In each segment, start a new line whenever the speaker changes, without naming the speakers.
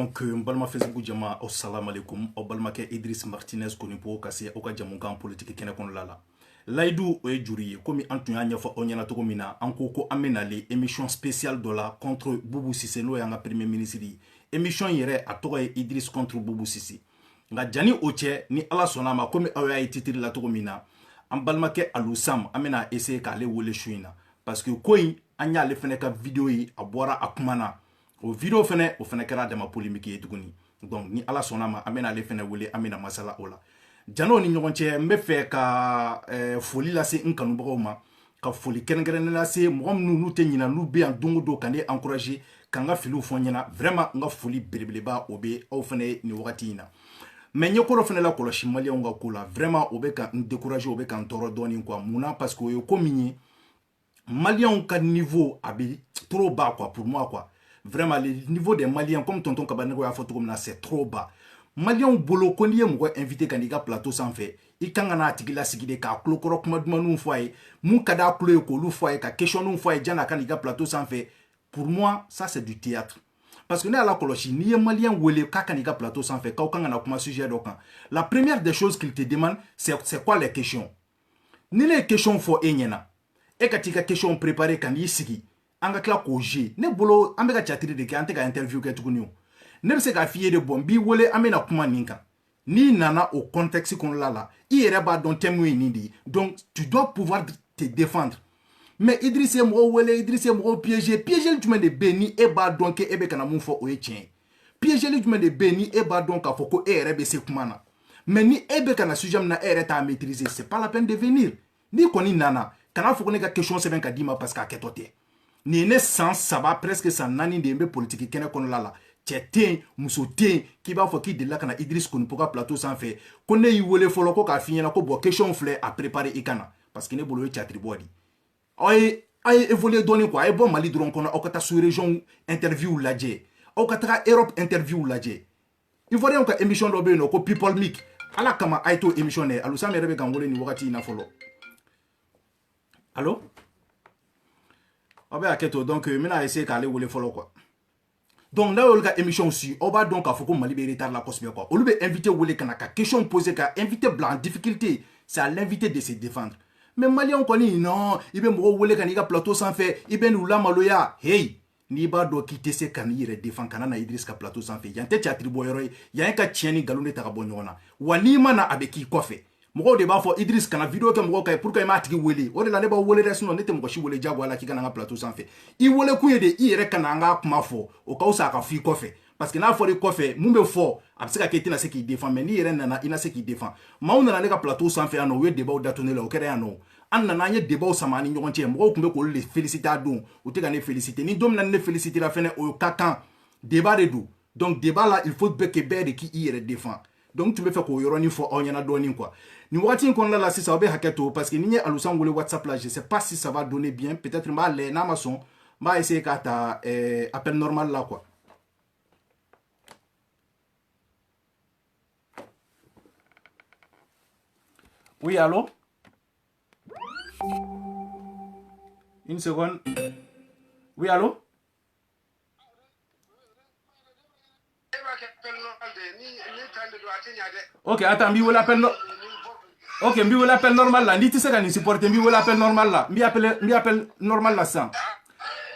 Donc, mbalma Facebook jama assalamu alaikum o balma ke Idriss Martinez koni po kase o ka jamunkan politique kene kon lala laydu o e juri komi antu nya ɲɛfɔ o ɲɛna togo min na an ko ko an bena le émission spéciale dɔ la contre Boubou Cissé n'o y'an ka premier ministre ye émission yɛrɛ a tɔgɔ ye Idriss contre Boubou Cissé nka jani o cɛ ni ala sɔnna ma komi aw y'a ye titre la togo min na an balimakɛ Alou Sam an bena essayer k'ale wele su in na parce que ko in an y'ale fɛnɛ ka video ye a bɔra a kuma na o video fɛnɛ o fɛnɛ kɛra dama polémique ye tuguni donc ni ala sɔnna ma an bena ale fɛnɛ wele an bena masala o la jano ni ɲɔgɔn cɛ n bɛ fɛ ka foli lase n kanubagaw ma ka foli kɛrɛnkɛrɛnnen lase mɔgɔ minnu n'u tɛ ɲina n'u bɛ yan don o don ka ne encourager ka n ka filiw fɔ n ɲɛna vraiment n ka foli belebeleba o bɛ aw fɛnɛ ye nin wagati in na mais n ye ko dɔ fɛnɛ la kɔlɔsi maliyɛnw ka ko la vraiment o bɛ ka n décourager o bɛ ka n tɔɔrɔ dɔɔni quoi mun na parce que o ye ko min ye maliyɛnw ka niveau a bɛ trop bas quoi pour moi quoi vraiment le niveau des maliens comme tonton Kabanego y'a fɔ cogo min na c'est trop bas maliyɛnw bolo ko n'i ye mɔgɔ invité ka n'i ka plateau sanfɛ i kan ka n'a tigi lasigi de k'a tulokɔrɔ kuma dumanninw fɔ a ye mun ka d'a tulo ye k'olu fɔ a ye ka questionninw fɔ a ye janni a ka n'i ka plateau sanfɛ pour moi ça c'est du théâtre parce que ne y'a la kɔlɔsi n'i ye maliyɛn wele k'a ka n'i ka plateau sanfɛ k'aw kan ka na kuma sujet dɔ kan la première des choses qu'il te demande c'est quoi les questions ni ne ye question fɔ e ɲɛna e ka t'i ka question préparer ka n'i sigi an ka tila k'o jouer ne bolo an bɛ ka catiri de kɛ an tɛ ka interview kɛ tuguni o ne bɛ se k'a f'i ye de bɔn n b'i wele an bɛna kuma nin kan n'i nana o contexte kɔnɔla la i yɛrɛ b'a dɔn thème ye nin de ye donc tu dois pouvoir te défendre mais Idriss ye mɔgɔw wele Idriss ye mɔgɔw piéger jumɛn de bɛ yen ni e b'a dɔn ke e bɛ ka na mun fɔ o ye tiɲɛ ye piéger jumɛn de bɛ yen ni e b'a dɔn k'a fɔ ko e yɛrɛ bɛ se kuma na mais ni e bɛ ka na sujet min na e yɛrɛ t'a maîtriser c'est pas la peine de venir n'i kɔni nana kana fɔ ko ne ka question sɛbɛn ka d'i ma parce que a kɛtɔ tɛ nin ye ne san 3 presque san 4 de ye n bɛ politique kɛnɛ kɔnɔla la cɛ ten muso ten k'i b'a fɔ k'i delila ka na Idriss Konipo ka plateau sanfɛ ko ne y'i wele fɔlɔ ko k'a f'i ɲɛna ko bon question filɛ a préparer i ka na parce que ne bolo o ye catiri bɔ de aw ye évoluer dɔɔni quoi a ye bɔ Mali dɔrɔn kɔnɔ aw ka taa sous région interview lajɛ aw ka taga Europe interview lajɛ Ivoirien ka émission dɔ bɛ yen nɔ ko People Mic ala kama a ye t'o émission dɛ Alou Sam yɛrɛ bɛ ka n wele nin wagati in na fɔlɔ allo aw bɛ hakɛ to donc n bɛna essayer k'ale wele fɔlɔ quoi donc n'a y'olu ka émission su aw b'a dɔn k'a fɔ ko Mali bɛ retard la kosɛbɛ quoi olu bɛ invité wele ka na ka question poser ka invité bila en difficulté c'est à l'invité de se défendre mais maliyɛnw kɔni non i bɛ mɔgɔw wele ka n'i ka plateau sanfɛ i bɛ n'u lamaloya hey n'i b'a dɔn k'i tɛ se ka n'i yɛrɛ défendre kana na Idriss ka plateau sanfɛ yan tɛ catiri bɔ yɔrɔ ye yan ye ka tiɲɛ ni nkalon de ta ka bɔ ɲɔgɔn na wa n'i ma na a bɛ k'i kɔfɛ mɔgɔw de b'a fɔ Idriss kana video kɛ mɔgɔw kan pour que i m'a tigi wele o de la ne b'aw wele dɛ sinon ne tɛ mɔgɔ si wele jagoya la k'i ka na n ka plateau sanfɛ i wele kun ye de i yɛrɛ ka na an ka kuma fɔ o ka fisa a ka fɔ i kɔfɛ parce que n'a fɔra i kɔfɛ mun bɛ fɔ a bɛ se ka kɛ i tɛna se k'i défend mais n'i yɛrɛ nana i na se k'i défend maaw nana ne ka plateau sanfɛ yan nɔ u ye débat datu ne la o kɛra yan nɔ an nana an ye débat sama ni ɲɔgɔn cɛ mɔgɔw tun bɛ k'olu de féliciter a don u tɛ ka ne féliciter ni don min na ne félicitera fɛnɛ o ka kan débat de don donc débat la il faut que bɛɛ de k'i yɛrɛ défend donc tun bɛ fɛ k'o yɔrɔnin fɔ aw ɲɛna dɔɔnin quoi nin wagati in kɔnɔna la sisan aw bɛ hakɛ to parce que ni n ye Alou Sam wele WhatsApp la je sais pas si ça va donner bien peut-être n b'a lajɛ n'a ma sɔn n b'a essayer k'a ta appel normal la quoi oui allô une seconde oui allô ok attends n b'i wele appel ok n b'i wele appel normal la n'i tɛ se ka nin supporter n b'i wele appel normal la n b'i appel normal la sisan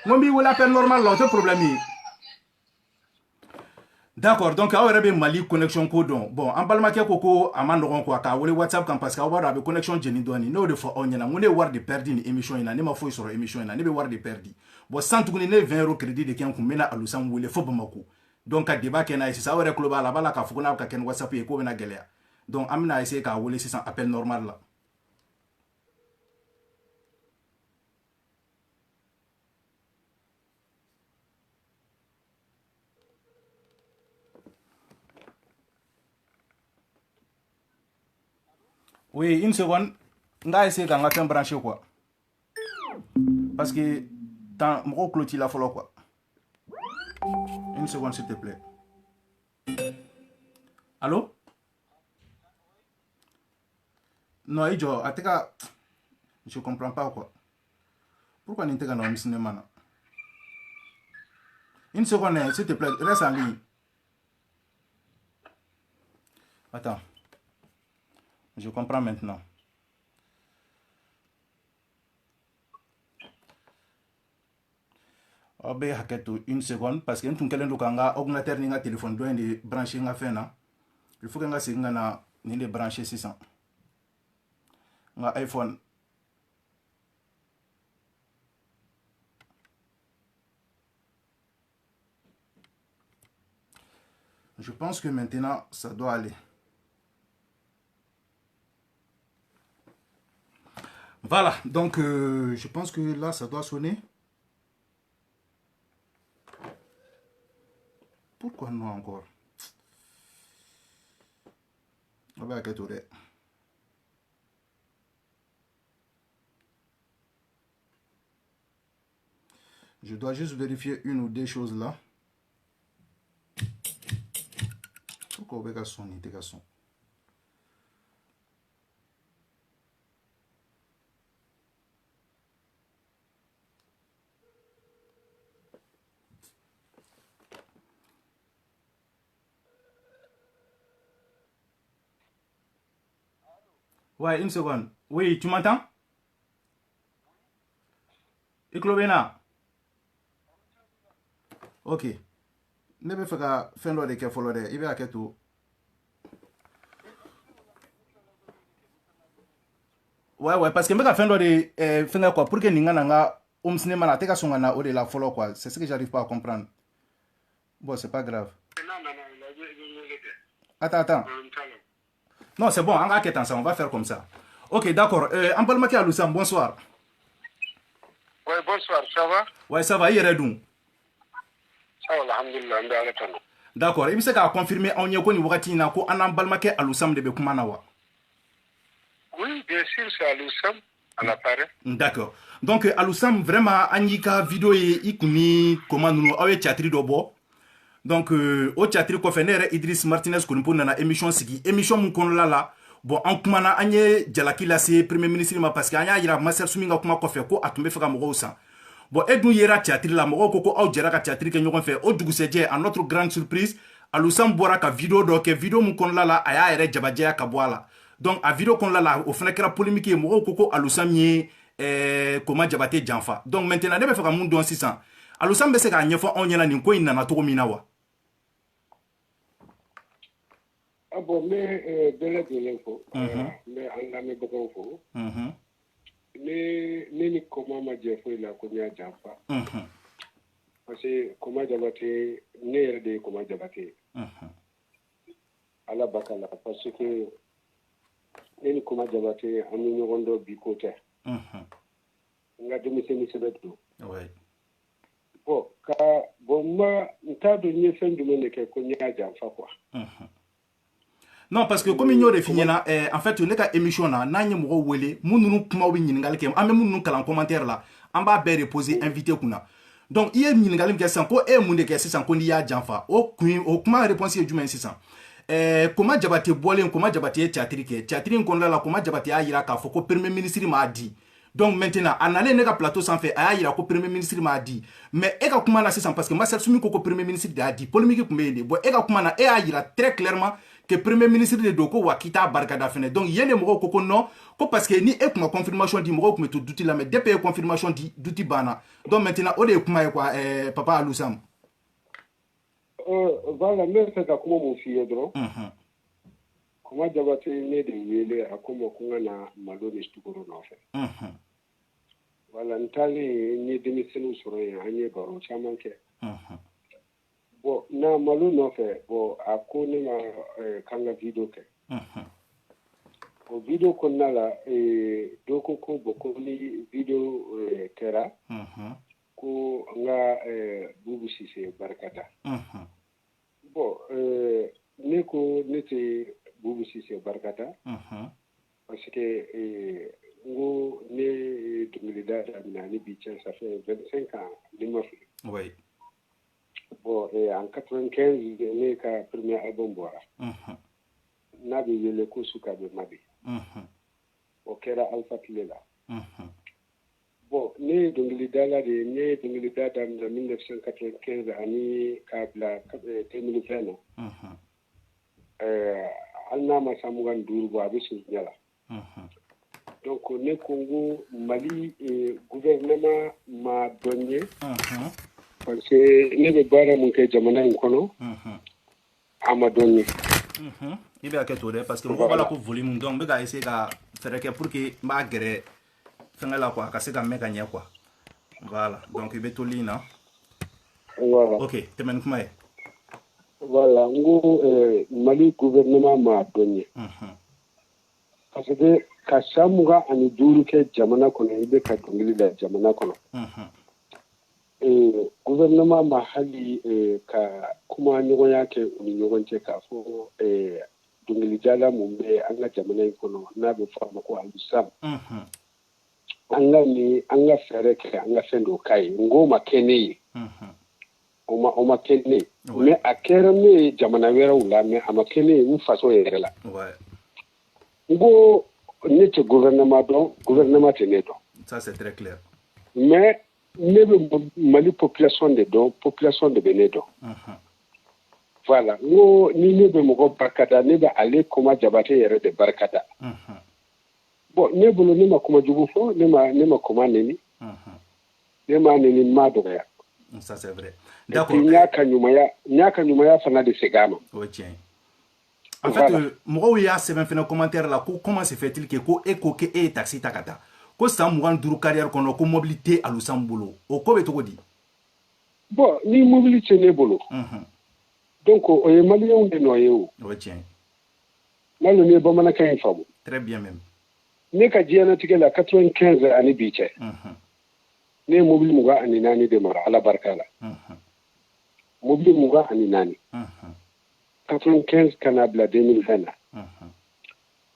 n ko n b'i wele appel normal la o tɛ problème ye d'accord donc aw yɛrɛ bɛ Mali connexion ko dɔn bon an balimakɛ ko a ma nɔgɔn quoi k'a wele WhatsApp kan parce que aw b'a dɔn a bɛ connexion jeni dɔɔni ne y'o de fɔ aw ɲɛna n ko ne ye wari de perdu ni émission in na ne ma foyi sɔrɔ émission in na ne bɛ wari de perdu bon san tuguni ne ye 20 € crédit de kɛ n kun n bɛna Alou Sam wele fo Bamako donc ka débat kɛ n'a ye sisan aw yɛrɛ tulo b'a la a b'a la k'a fɔ ko n'a bɛ ka kɛ ni WhatsApp ye k'o bɛna gɛlɛya donc an bɛna essayer k'a wele sisan appel normal la oui une seconde n k'a essayer ka n ka fɛn brancher quoi parce que temps mɔgɔw tulo t'i la fɔlɔ quoi une seconde s'il te plaît allô non i jɔ a tɛ ka je comprends pas quoi pourquoi nin tɛ ka na o cinéma na une seconde s'il te plaît reste en ligne Attends. Je comprends maintenant. Oh, ben, une seconde, parce que nous avons un ordinateur et un téléphone de brancher un fait. Il faut que nous ayons branché 600. Un iPhone. Je pense que maintenant, ça doit aller. Voilà, donc je pense que là, ça doit sonner. Pourquoi non encore? Je dois juste vérifier une ou deux choses là. Pourquoi on va sonner? Ouais, une seconde. Oui, tu m'entends? Iklobena. Ok. Ne be fɛ ka fɛn dɔ de kɛ fɔlɔ dɛ. I bɛ hakɛ to. Ouais, parce que n bɛ ka fɛn dɔ de fɛngɛ quoi pour que nin ka na n ka home cinéma na a tɛ ka sɔn ka na o de la fɔlɔ quoi. C'est ce que j'arrive pas à comprendre. Bon, c'est pas grave. Attends. Non, c'est bon, on va ça, on va faire comme ça. Ok, d'accord. En balimakɛ Alusam, bonsoir.
Ouais, bonsoir, ça va?
Ouais, ça va, i yɛrɛ dun?
Ça va, alhamdulillah, n bɛ Ala tanu.
D'accord, i bɛ se k'a confirmer anw ye ko nin wagati in na ko an n'an balimakɛ Alusam de bɛ kuma na wa?
Oui, bien sûr, c'est Alusam à l'appareil.
D'accord. Donc, Alusam, vraiment, an y'i ka vidéo ye i kun ni comment ninnu aw ye théâtre dɔ bɔ. Donc, o théâtre kɔfɛ ne yɛrɛ Idriss Martinez Konipo nana émission sigi. Émission mun kɔnɔla la, bon, an kumana an ye jalaki lase premier ministre ma parce que an y'a yira Masser Sumi ka kuma kɔfɛ ko a tun bɛ fɛ ka mɔgɔw san. Bon, e dun yera théâtre la, mɔgɔw ko ko aw jɛra ka théâtre kɛ ɲɔgɔn fɛ. O dugusɛjɛ, à notre grande surprise, Alusam bɔra ka vidéo dɔ kɛ. Vidéo mun kɔnɔla la, a y'a yɛrɛ jabajɛya ka bɔ a la. Donc, a vidéo kɔnɔla la, o fana kɛra polémique ye. Mɔgɔw ko ko Alusam ye Koma Jabate janfa. Donc, maintenant, ne bɛ fɛ ka mun dɔn sisan. Alusam bɛ se k'a ɲɛfɔ anw ɲɛna nin ko in nana cogo min na wa?
Ah bon, mais bɛɛ lajɛlen fo. Mais an lamɛnbagaw fo. Ne ni Koma ma jɛ foyi la ko n y'a janfa. Parce que Koma Jabate, ne yɛrɛ de ye Koma Jabate. Ala baka la parce que ne ni Koma Jabate an bɛ ɲɔgɔn dɔn bi ko tɛ. N ka denmisɛnnin sɛbɛ don. Bon, n t'a dɔn n ye fɛn jumɛn de kɛ ko n y'a janfa quoi.
Non, parce que comme il y a des filles, en fait, on est qu'à émission là, n'a n'y a pas wele, nous kuma ou n'ingal kem, amem nous kalan commentaire là, en bas bête reposer invité kuna. Donc il y a n'ingal kem sans ko e munde ke sans ko ni ya janfa. O kuma réponse est du même 600. Comment Jabate boile, comment Jabate théâtre qu'on là, comment Jabate a ira ka foko premier ministre m'a dit. Donc maintenant, en allant dans le plateau sans fait, il y a le premier ministre m'a dit. Mais il y a comment là c'est parce que moi c'est celui que le premier ministre a dit. Polémique comme il est. Bon, il y a comment là, il y a très clairement que le premier ministre de Doko wa kita barkada fene. Donc il y a des mots koko non, parce que ni e kuma confirmation di mots comme tout douti là mais depuis confirmation di douti bana. Donc maintenant on est kuma quoi papa Alusam.
Voilà, mais c'est à comment mon fils dro. Comment Jabate ne de wele a comment kunga na malo ni stukoro na fait. Voilà, ntali ni démissionné sur rien, anye baro chaman ke. Bon, na malo no fait, bon, a kone ma kanga video ke. O video konna la doko ko boko ni video kera. Ko nga bubu sise barkata. Bon, ne ko nete bubu sise barkata. Parce que ngo ne dumilida ni bichan ça fait 25 ans l'immobilier.
Oui.
Bon, en 95 ne ka premier album bora. Na bi yele ko suka be mabi. O kera Alpha Kilela. Bon, ne dumilida la de ne dumilida da 1995 ani kabla 2020. alna ma samugan duru ba bisu nyala donc ne kongo Mali gouvernement ma donné parce que ne be bara mun ke jamana in kono ama donné
il va que tout parce que mo bala ko volume donc be ga essayer ka faire que pour que ma gré fengala quoi ka se ka meka nya quoi voilà donc il be to lina
voilà
OK temen kuma e
voilà ngo Mali gouvernement ma donné parce que ka samuga ani duru ke jamana kono ibe ka dongili da jamana kono gouvernement ma hali ka kuma nyogo yake uni nyogo nche ka fo dongili jala mumbe anga jamana kono na be fama ko alusam anga fere ke anga fendo kai ngoma kene oma kene me akera me jamana wera ula me ama kene mfaso yerela ngo n'est gouvernement te ne don
ça c'est très clair
mais ne Mali population de Benedo voilà ngo ni ne be mo barkada ne be ale koma jabate yere de barkada bon ne bolo ne ma koma jugu fo ne ma koma neni ne ma neni ma do ya
ça c'est vrai d'accord
nyaka nyuma ya fana de segama
OK en fait mo ya se ben commentaire là comment se fait-il que ko e taxi takata ko sa mo duru carrière kono ko mobilité alusambolo o ko be to di
bon ni mobilité ne bolo donc o e malien de noyau
tiens
malo ne ba mana kan famu
très bien même
ne ka jiya na tike la 95 ani biche ne mobile muga ani nani de mara ala barkala mobile muga ani nani 95 canabla 2020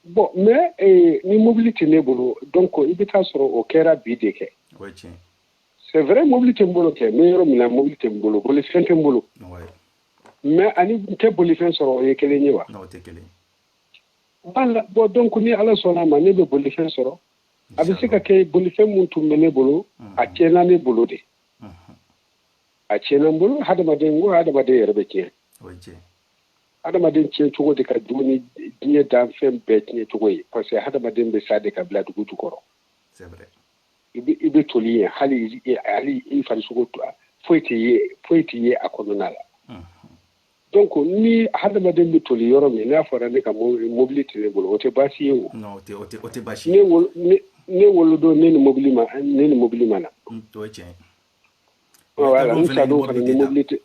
bon mais ni mobilité ne bolo donc il peut soro au kera bideke
tiens
c'est vrai mobilité mbolo ke mais yoro mina mobilité mbolo boli fente mbolo mais ani te boli fen soro e kele nyewa
non te kele
voilà bon donc ni ala sona ma ne be boli fen soro abi sika ke boli fen muntu mene bolo a kena ne bolo de a kena bolo hada madengo hada made yerbe ke
tiens
adamaden ce cogo de ka duni diye dan fen be tiye cogo yi parce que adamaden be sa de ka bla dugu tukoro
c'est vrai
ibe toli hali i fari sugo to foiti ye akonona la donc ni adamaden be toli yoro mi na fara ne ka mobilité ne bolo ote basi yo
non ote basi
ne wolo do ne mobilima na
to tiens
voilà nous ça do ni mobilité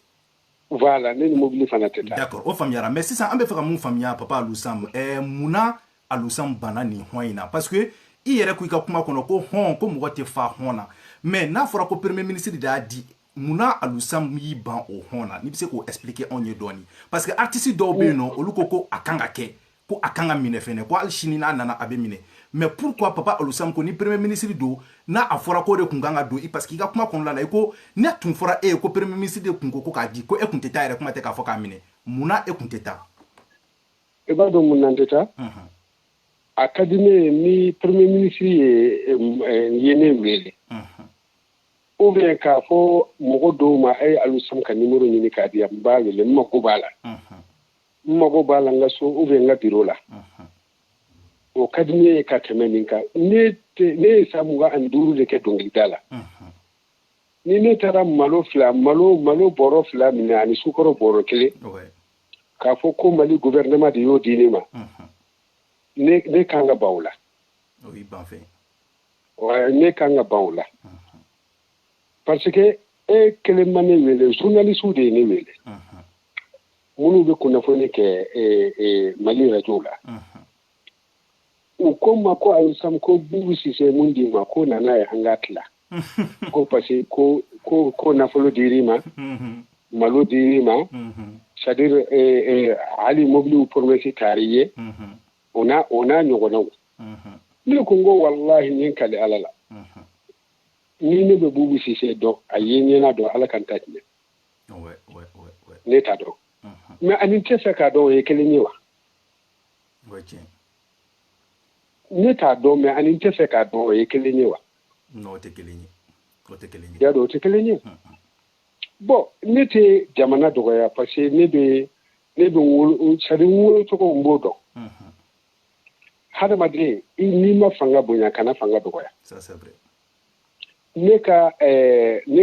voilà ne mobile fana teta
d'accord o famiara mais ça ambe fera mun famia papa alusam muna alusam banani hoina parce que i yere ku ka kuma kono ko ko mo te fa hona mais na fora ko premier ministre da di muna alusam yi ban o hona ni bi se ko expliquer on ye doni parce que artiste do be no olukoko akanga ke ko akanga mine fene ko alshini na nana abe mine mais pourquoi papa alusam ko ni premier ministre do na afora ko de kunganga do parce que ga kuma kon la ko ne tun fora ko premier ministre de kungo ko ka di ko e kunteta ere kuma te ka foka mine muna e kunteta
e ba do mun nanteta académie ni premier ministre ye ne mele ou bien ka fo mogo do ma ay alusam ka numéro ni ka di amba le mako bala nga so ou bien nga biro la o kadine ka temeninka ne samuga anduru de ke dongi dala ni ne tara malo boro fla mina ani sukoro boro kele ka fo ko Mali gouvernement de yo dinema ne kanga bawla
oui ban fait
ne kanga bawla parce que kele mane wele journaliste de ne wele munu be kuna fo ne ke Mali radio la ko ma ko ay sam ko bubu si se mundi ma ko nana ya hangatla ko pasi ko na folo dirima malo dirima c'est-à-dire ali mobile promesse tariye ona nyogona ni ko ngo wallahi nin kale alala ni ne be bubu si se do ayenye na do ala kan tatne
ouais
ne ta do mais anin tesa ka do e kele niwa ne ta do mais anin tesa ka do e kele niwa
no te kele ni
ya do te kele ni bon ne te jamana do ya parce que ne be wolo sari wolo to ko mbodo hadamaden ni ma fanga bonya kana fanga dɔgɔya.
Ça c'est vrai.
Ne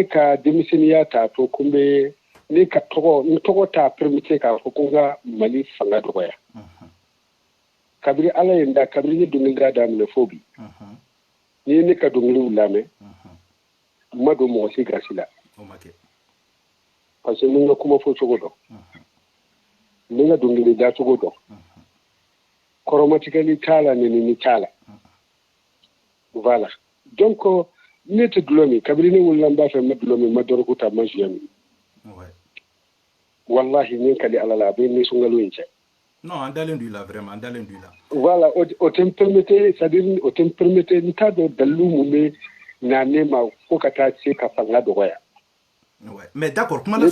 ka denmisɛnniya ta to kun bɛ ne ka tɔgɔ t'a permettre k'a fɔ ko n ka Mali fanga dɔgɔya. Kabiri Ala ye n da kabiri ne dɔnkilida daminɛ fo bi. Ni ye ne ka dɔnkiliw lamɛn n ma don mɔgɔ si gasi la. Parce que n ka kuma fɔ cogo dɔn. N ka dɔnkili da cogo dɔn. Kɔrɔmatigɛli t'a la nenini t'a la. Voilà. Donc ne tɛ dulɔ min kabiri ne wulila n b'a fɛ n ma dulɔ min n ma dɔrɔgu ta n ma suya min. Wallahi min ka di Ala la a bɛ nisɔngalo in cɛ.
Non, en dalen du la vraiment, en dalen du la.
Voilà, o tɛ n permettre, c'est-à-dire o tɛ n permettre n t'a dɔn dalilu mun bɛ na ne ma fo ka taa se ka fanga dɔgɔya.
Ouais. Mais d'accord, kuma la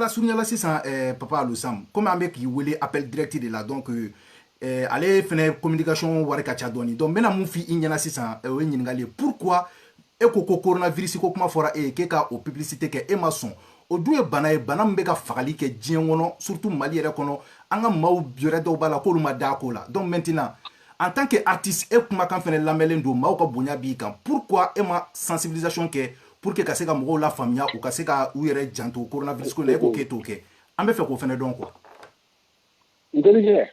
surunyala sisan Papa Alusam, comme an bɛ k'i wele appel direct de la donc ale fɛnɛ communication wari ka ca dɔɔni. Donc n bɛna mun f'i ɲɛna sisan o ye ɲininkali ye. Pourquoi e ko coronavirus ko kuma fɔra e ye k'e ka o publicité kɛ e ma sɔn? O dun ye bana ye bana min bɛ ka fagali kɛ diɲɛ kɔnɔ surtout Mali yɛrɛ kɔnɔ an ka maaw yɛrɛ dɔw b'a la k'olu ma da ko la. Donc maintenant en tant que artiste e kumakan fɛnɛ lamɛnlen don maaw ka bonya b'i kan. Pourquoi e ma sensibilisation kɛ pour que ka se ka mɔgɔw la faamuya u ka se ka u yɛrɛ janto coronavirus ko la e ko k'e t'o kɛ? An bɛ fɛ k'o fɛnɛ dɔn quoi.
N terikɛ.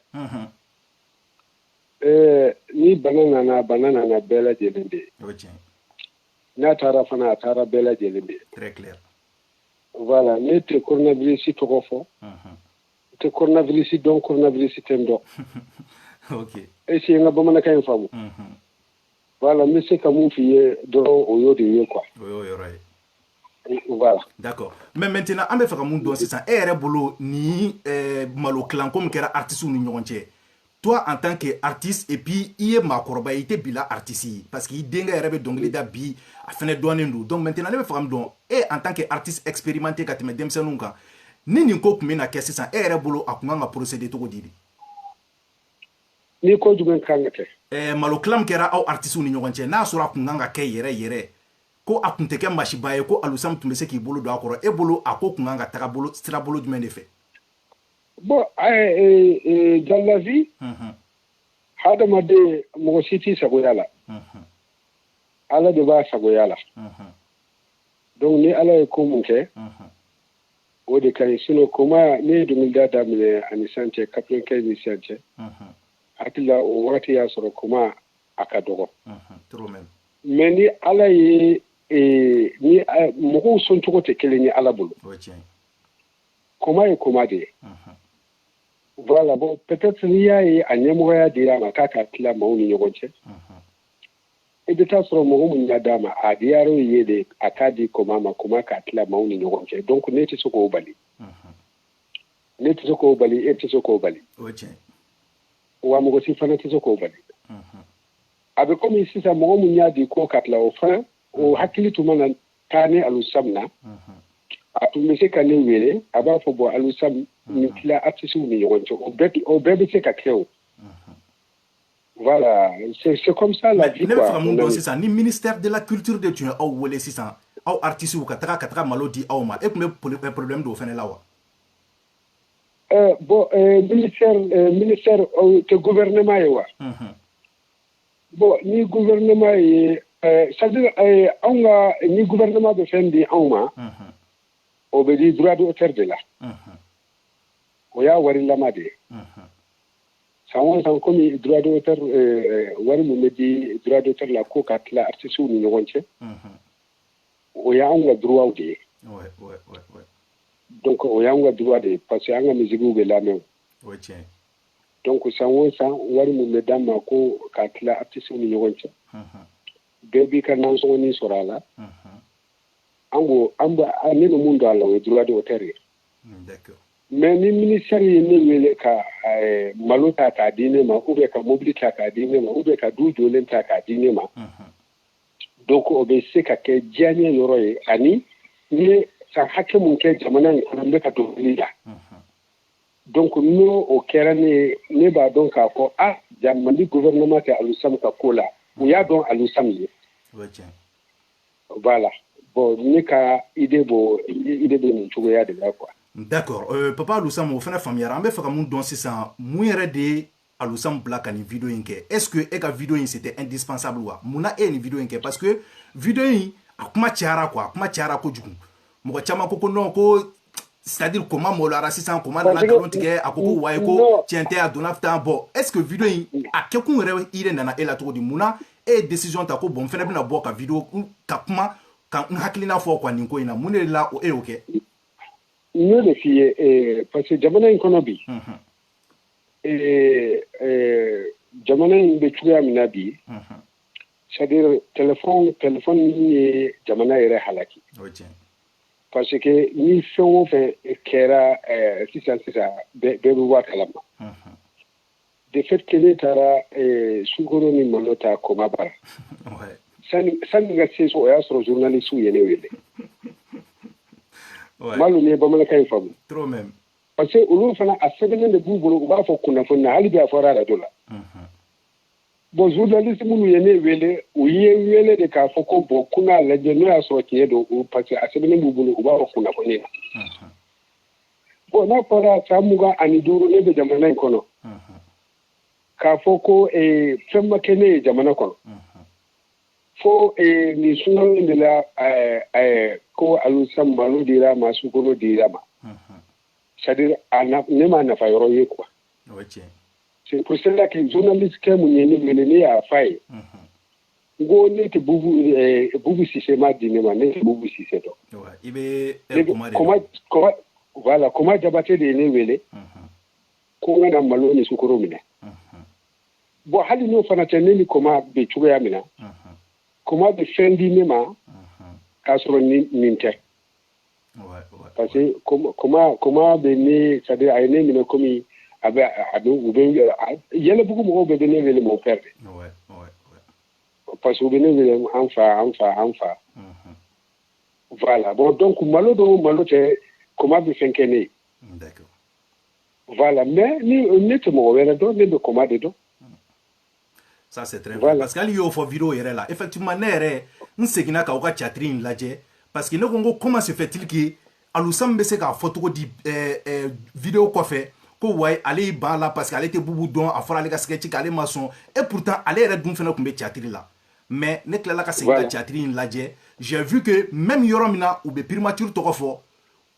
Ni bana nana bɛɛ lajɛlen de ye.
O ye tiɲɛ.
N'a taara fana a taara bɛɛ lajɛlen de ye.
Très clair.
Voilà, ne tɛ coronavirus tɔgɔ fɔ. Tɛ coronavirus dɔn coronavirus tɛ n dɔn.
OK.
Est-ce que n ka bamanankan in faamu? Voilà, n bɛ se ka mun f'i ye dɔrɔn o y'o de ye quoi.
O y'o yɔrɔ ye.
Voilà.
D'accord. Mais maintenant an bɛ fɛ ka mun dɔn sisan e yɛrɛ bolo ni malo kilanko min kɛra artistes ni ɲɔgɔn cɛ. Toi en tant qu'artiste et puis i ye maakɔrɔba ye i tɛ bila artiste ye parce que i denkɛ yɛrɛ bɛ dɔnkili da bi a fɛnɛ dɔnnen don. Donc maintenant ne bɛ fɛ ka min dɔn e en tant qu'artiste expérimenté ka tɛmɛ denmisɛnninw kan ni nin ko tun bɛ na kɛ sisan e yɛrɛ bolo a tun kan ka procéder cogo di?
Ni ko jumɛn kan ka kɛ?
Malo kilan min kɛra aw artistes ni ɲɔgɔn cɛ n'a sɔrɔ a tun kan ka kɛ yɛrɛ ko a tun tɛ kɛ masiba ye ko Alusam tun bɛ se k'i bolo don a kɔrɔ e bolo a ko tun kan ka taga sira bolo jumɛn de fɛ?
Bon, dans la vie, hadamaden mɔgɔ si t'i sagoya la. Ala de b'a sagoya la. Donc ni Ala ye ko mun kɛ, o de ka ɲi. Sinon koma ne ye dɔnkilida daminɛ ani sisan cɛ 95 ni sisan cɛ. Hakili la o wagati y'a sɔrɔ koma a ka dɔgɔ. Mais ni Ala ye ni mɔgɔw sɔn cogo tɛ kelen ye Ala bolo. Koma ye koma de ye. Voilà, bon, peut-être n'i y'a ye a ɲɛmɔgɔya dira ma k'a ka tila maaw ni ɲɔgɔn cɛ. I bɛ taa sɔrɔ mɔgɔ min y'a d'a ma a diyar'o ye de a k'a di koma ma koma k'a tila maaw ni ɲɔgɔn cɛ. Donc ne tɛ se k'o bali. Ne tɛ se k'o bali e tɛ se k'o bali. Wa mɔgɔ si fana tɛ se k'o bali. A bɛ komi sisan mɔgɔ min y'a di ko ka tila o fana o hakili tun mana taa ni Alusam na. A tun bɛ se ka ne wele a b'a fɔ bon Alusam ni tila artistes ni ɲɔgɔn cɛ o bɛɛ bɛ se ka kɛ o. Voilà, c'est comme ça la vie quoi.
Ne bɛ fɛ ka mun dɔn sisan ni ministère de la culture de tun ye aw wele sisan aw artistes ka taga malo di aw ma e tun bɛ problème dɔw fɛnɛ la wa?
Bon, ministère tɛ gouvernement ye wa? Bon, ni gouvernement ye c'est-à-dire anw ka ni gouvernement bɛ fɛn di anw ma o bɛ di droit d'auteur de la. O y'a warilama de ye. San o san komi droit d'auteur wari min bɛ di droit d'auteur la ko ka tila artistes ni ɲɔgɔn cɛ o y'anw ka droit de ye. Donc o y'anw ka droit de ye parce que an ka musique bɛ lamɛn o. Donc san o san wari min bɛ d'an ma ko ka tila artistes ni ɲɔgɔn cɛ bɛɛ b'i ka nansɔngɔnin sɔrɔ a la. Ne bɛ mun don a la o ye droit d'auteur ye. Mais ni ministère ye ne wele ka malo ta k'a di ne ma ou bien ka mobili ta k'a di ne ma ou bien ka du jɔlen ta k'a di ne ma donc o bɛ se ka kɛ diyaɲɛ yɔrɔ ye ani n ye san hakɛ mun kɛ jamana in kɔnɔ n bɛ ka dɔnkili da donc n'o o kɛra ne b'a dɔn k'a fɔ Mali gouvernement tɛ Alusam ka ko la u y'a dɔn Alusam ye. Voilà, bon ne ka idée bɛ nin cogoya de la quoi.
D'accord. Papa Alusam o fana faamuyara an bɛ fɛ ka mun dɔn sisan mun yɛrɛ de Alusam Black a une vidéo inke. Est-ce que eka vidéo in c'était indispensable ou Muna e une vidéo inke parce que vidéo in akuma tiara quoi, akuma tiara ko jugu. Mo chama ko non ko c'est-à-dire comment molara sisan comment la galon tige akoko waye ko tiente a donafta bon. Est-ce que vidéo in a kekun re ire nana ela to di muna e décision ta ko bon fene bina bo ka vidéo ka kuma kan hakilina fo kwa ninko ina mune la o e oke.
Nous les filles parce que jamana inkono bi. Jamana in be tuya minabi. C'est-à-dire téléphone ni jamana ere halaki. Parce que ni fengo fe kera sisa be wa kalama. De fait que l'État sugoro ni molota koma bara. San ga seso ya soro journaliste ou yene wele. Malu ne ba malaka famu.
Trop même.
Parce que ulu fana a sebelen de bubulu ba fo kuna fona hali bi afora da dola. Bon journaliste munu yene wele o ye wele de ka fo ko bo kuna la je no ya so ke do parce que a sebelen bubulu ba fo kuna fona. Bon na para samuga ani duru ne be jamana kono. Ka fo ko femma kene jamana kono. Fo ni sunan de la ko alusam malu dira masu kono dira ma. C'est-à-dire nema na fa yoro ye quoi. C'est pour cela que les journalistes qui ont mené à faille, go ne te bubu système dinema ne te bubu système. Voilà comment jabate de ne wele. Ko na malo ni sukoro mina. Bo hali no fana teneli comment be chuya mina. Comment be fendi nema kasoro ninte. Parce que comment benir c'est-à-dire à une minute comme il y a beaucoup de gens qui viennent mon père. Parce que vous venez enfin. Voilà. Bon, donc, malo, comment vous faites qu'elle est.
D'accord.
Voilà. Mais, honnêtement, on va donner comment dedans.
Ça, c'est très bien. Parce qu'il y a une vidéo là. Effectivement, nous sommes en Catherine Ladje. Parce que nous, comment se fait-il que Alusam be se ka photo di vidéo ko fait ko way aller ba la parce qu'elle était boubou don a fora le ka sketch ale maçon et pourtant aller red dum fena ko be théâtre là mais ne kla la ka se ka théâtre ladje j'ai vu que même yoromina ou be primature to ko fo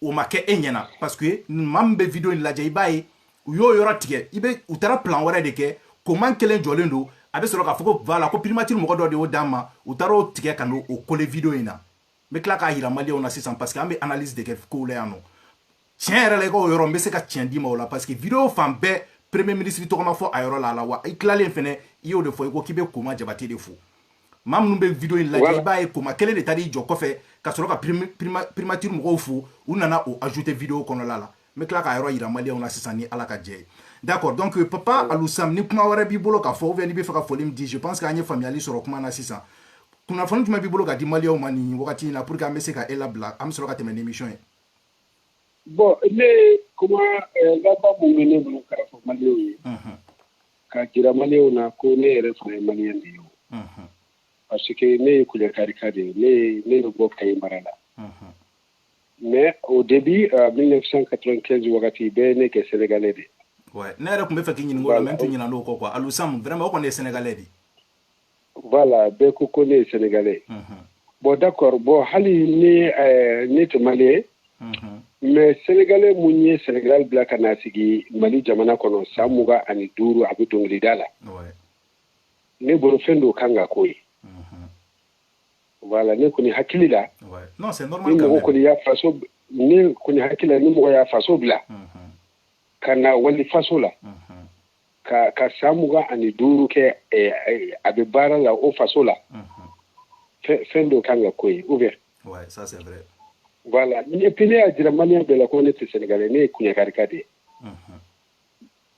o ma ke enyana parce que mambe vidéo ladje ibaye yo yorotike ibe utara plan wara de ke comment kelen jolendo abe soro ka foko voilà ko primature mo do de o dama utaro tike kanu o coller vidéo ina mais là ka hira mali on assistant parce que ambe analyse de quelque ko le ano tien rele ko yoro mbese ka tien di ma wala parce que vidéo fan be premier ministre to ma fo ayoro la wa iklale fene iyo de fo ko kibe kuma jabate de fo mam numbe vidéo in la ba e kuma kele de tari jo ko fe ka soro ka primature mo fo unana o ajouter vidéo kono la mais là ka yoro hira mali on assistant ni ala ka je d'accord donc papa Alusam ni kuma wara bi bolo ka fo veni be fa ka folim di je pense que anye familiali soro kuma na assistant kuna fonu tuma bibolo ka di Malia mani wakati na pour que amese ka elabla am soro ka teme émission.
Bon, mais comment là ba mo mene mo ka fo Malia ka jira Malia na ko ne re fa Malia ndi yo. Parce que ne ku le karikade ne no bok kay marala. Mais au début 1995 wakati be ne ke sénégalais de.
Ouais, ne re ku me fa kinyi ngola même tunyi na loko quoi. Alusam vraiment ko ne sénégalais di.
Voilà, Beko connaît sénégalais. Bon, d'accord. Bon, Hali n'est malais. Mais sénégalais, mounier, Sénégal, Black Anasigi, Mali, Jamana, Kono, Samuga, Ani Duru, Abutung Lidala. Ne Borofendo Kanga Koi. Voilà, ne Kuni Hakilila.
Non, c'est normal.
Ne Kuni Hakila, ne Moya Faso Bla. Kana Wali Fasola. Ka samuga ani duru ke abe bara la o fasola fendo kanga koy ouvert
ouais ça c'est vrai
voilà ni pele a dira malien de la connaître sénégalais ne kunya karikade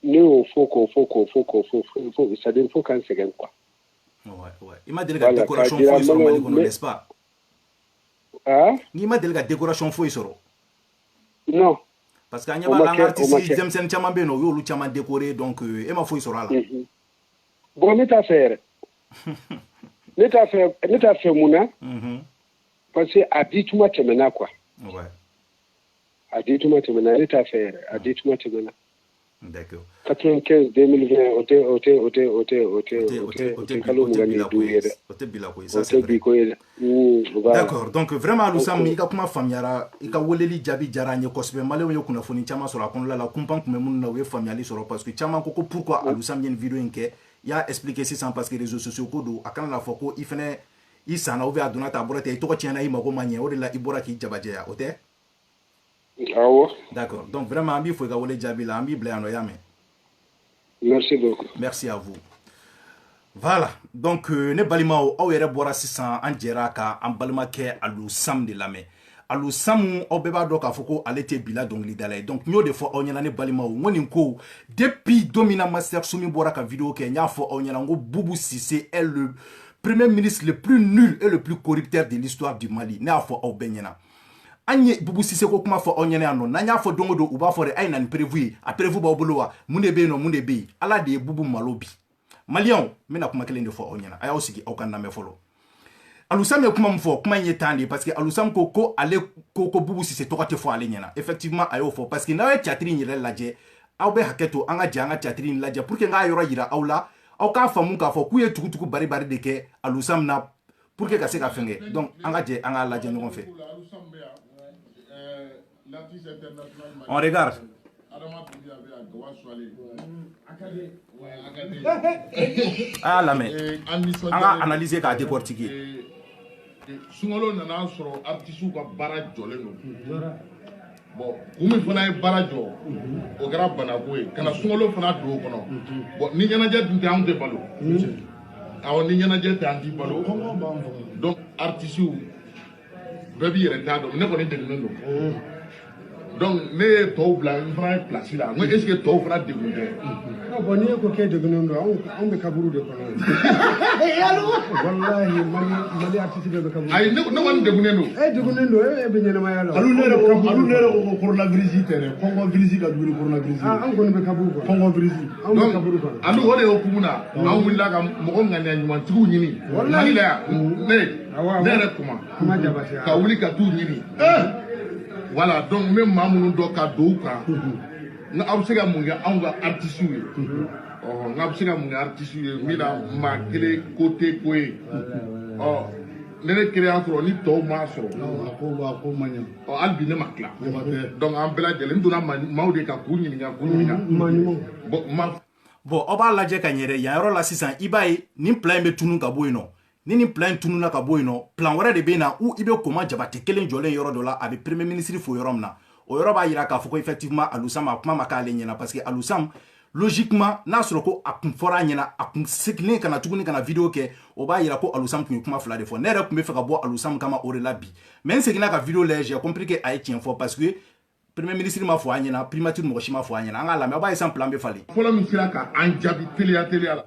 ne o foko ça dire faut quand c'est quoi
ouais il m'a dit la décoration foi sur Mali n'est-ce pas ni m'a dit la décoration foi sur non parce qu'il y a un artiste qui s'aime chaman beno yo lu chaman décoré donc et ma foi sera là
bon l'état faire mouna parce que a dit tout moi quoi ouais a dit tout moi l'état faire a dit tout moi
D'accord.
95 2020
D'accord. Donc vraiment Alusam i ka kuma famiyara i ka weleli jaabi diyara an ye kosɛbɛ maliyɛnw ye kunnafoni caman sɔrɔ a kɔnɔna la kunpan kun bɛ minnu na u ye faamuyali sɔrɔ parce que caman ko pourquoi Alusam ye nin vidéo in kɛ i y'a expliqué sisan parce que réseaux sociaux ko don a kana na fɔ ko i fɛnɛ i sanna ou bien a donna ta a bɔra ten i tɔgɔ tiɲɛna i mago ma ɲɛ o de la i bɔra k'i jabajɛya o tɛ.
Awɔ.
D'accord. Donc vraiment an b'i fo i ka wele jaabi la an b'i bila yan nɔ i y'a mɛn.
Merci beaucoup.
Merci à vous. Voilà. Donc ne balimaw aw yɛrɛ bɔra sisan an jɛra ka an balimakɛ Alusam de lamɛn. Alusam aw bɛɛ b'a dɔn k'a fɔ ko ale tɛ bila dɔnkilidala ye. Donc n y'o de fɔ aw ɲɛna ne balimaw n ko nin ko depuis don min na Master Sumi bɔra ka vidéo kɛ n y'a fɔ aw ɲɛna n ko Boubou Cissé est le premier ministre le plus nul et le plus corrupteur de l'histoire du Mali. Ne y'a fɔ aw bɛɛ ɲɛna. An ye Boubou Cissé ko kuma fɔ aw ɲɛna yan nɔ n'an y'a fɔ don o don u b'a fɔ de a ye na ni prévu ye a prévu b'aw bolo wa mun de bɛ yen nɔ mun de bɛ yen ala de ye Boubou malo bi. Maliyɛnw n bɛna kuma kelen de fɔ aw ɲɛna a y'aw sigi aw ka lamɛn fɔlɔ. Alusam ye kuma min fɔ kuma in ye tan de parce que Alusam ko ale ko Boubou Cissé tɔgɔ tɛ fɔ ale ɲɛna effectivement a y'o fɔ parce que n'aw ye catiri in yɛrɛ lajɛ aw bɛ hakɛ to an ka jɛ an ka catiri in lajɛ pour que n k'a yɔrɔ yira aw la aw k'a faamu k'a fɔ k'u ye tugutugu bari bari de kɛ Alusam na pour que ka se ka fɛn kɛ donc an ka jɛ an k'a lajɛ ɲɔgɔn fɛ. On regarde. Ah la mais on a analysé k'a décortiquer.
Sunkalo nana sɔrɔ artiste ka baara jɔlen don. Bon kun min fana ye baara jɔ o kɛra banako ye kana sunkalo fana don o kɔnɔ. Bon ni ɲɛnajɛ dun tɛ anw tɛ balo. Awɔ ni ɲɛnajɛ tɛ an tɛ balo. Donc artiste bɛɛ b'i yɛrɛ t'a dɔn ne kɔni degunnen don. Donc ne ye tɔw bila n fana ye place la n ko est ce que tɔw fana degun tɛ.
Bon n'i ye ko k'e degunnen don anw bɛ kaburu de kɔnɔ. Walahi Mali artiste bɛɛ bɛ kaburu.
Ayi ne kɔni degunnen don.
E degunnen don e bɛ ɲɛnamaya la.
Alu ne yɛrɛ ko coronavirus tɛ dɛ kɔngɔ virus ka jugu ni coronavirus.
An kɔni bɛ kaburu kɔnɔ.
Kɔngɔ virus.
Anw bɛ kaburu kɔnɔ.
Alu o de y'o kumu na anw wulila ka mɔgɔ ŋaniya ɲumantigiw ɲini. Mali la yan ne yɛrɛ kuma ka wuli ka t'u ɲini. Voilà donc n bɛ maa minnu dɔn ka don u kan n aw bɛ se ka mun kɛ anw ka artistes ye n aw bɛ se ka mun kɛ artistes ye n bɛna maa kelen ko tɛ ko ye ne ne kelen y'a sɔrɔ ni tɔw m'a sɔrɔ
ko ma ɲɛ
hali bi ne ma tila donc an bɛɛ lajɛlen n donna maaw de kan k'u ɲininka
bon aw b'a lajɛ ka ɲɛ dɛ yan yɔrɔ la sisan i b'a ye nin plan in bɛ tunun ka bɔ yen nɔ ni nin plan in tununna ka bɔ yen nɔ plan wɛrɛ de bɛ na ou i bɛ Koma Jabate kelen jɔlen yɔrɔ dɔ la a bɛ premier ministre fo yɔrɔ min na o yɔrɔ b'a yira k'a fɔ ko effectivement Alusam a kuma ma k'ale ɲɛna parce que Alusam logiquement n'a sɔrɔ ko a kun fɔra a ɲɛna a kun seginnen ka na tuguni ka na vidéo kɛ o b'a yira ko Alusam kun ye kuma fila de fɔ ne yɛrɛ kun bɛ fɛ ka bɔ Alusam kama o de la bi mais n seginna ka vidéo lajɛ j'ai compris que a ye tiɲɛ fɔ parce que premier ministre m'a fɔ a ɲɛna primature mɔgɔ si m'a fɔ a ɲɛna an k'a lamɛn aw b'a ye san plan bɛ falen.
fɔlɔ min sera ka an jaabi teliya la.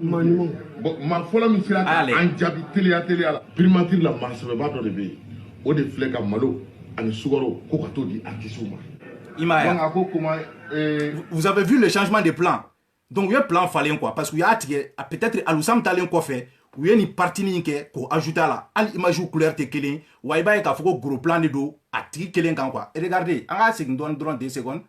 bon fɔlɔ min sera ka an jaabi teliya la. primature la maasɛbɛba dɔ de bɛ yen o de filɛ ka malo ani sukaro ko ka t'o di artistes ma.
i m'a ye.
donc a ko comment.
vous avez vu le changement de plan donc u ye plan falen quoi parce que u y'a tigɛ peut-être Alusam talen kɔfɛ u ye nin parti nin kɛ k'o ajouter a la hali image couleur tɛ kelen wa i b'a ye k'a fɔ ko gros plan de don a tigi kelen kan quoi regardez an k'a segin dɔɔni dɔrɔn 2 secondes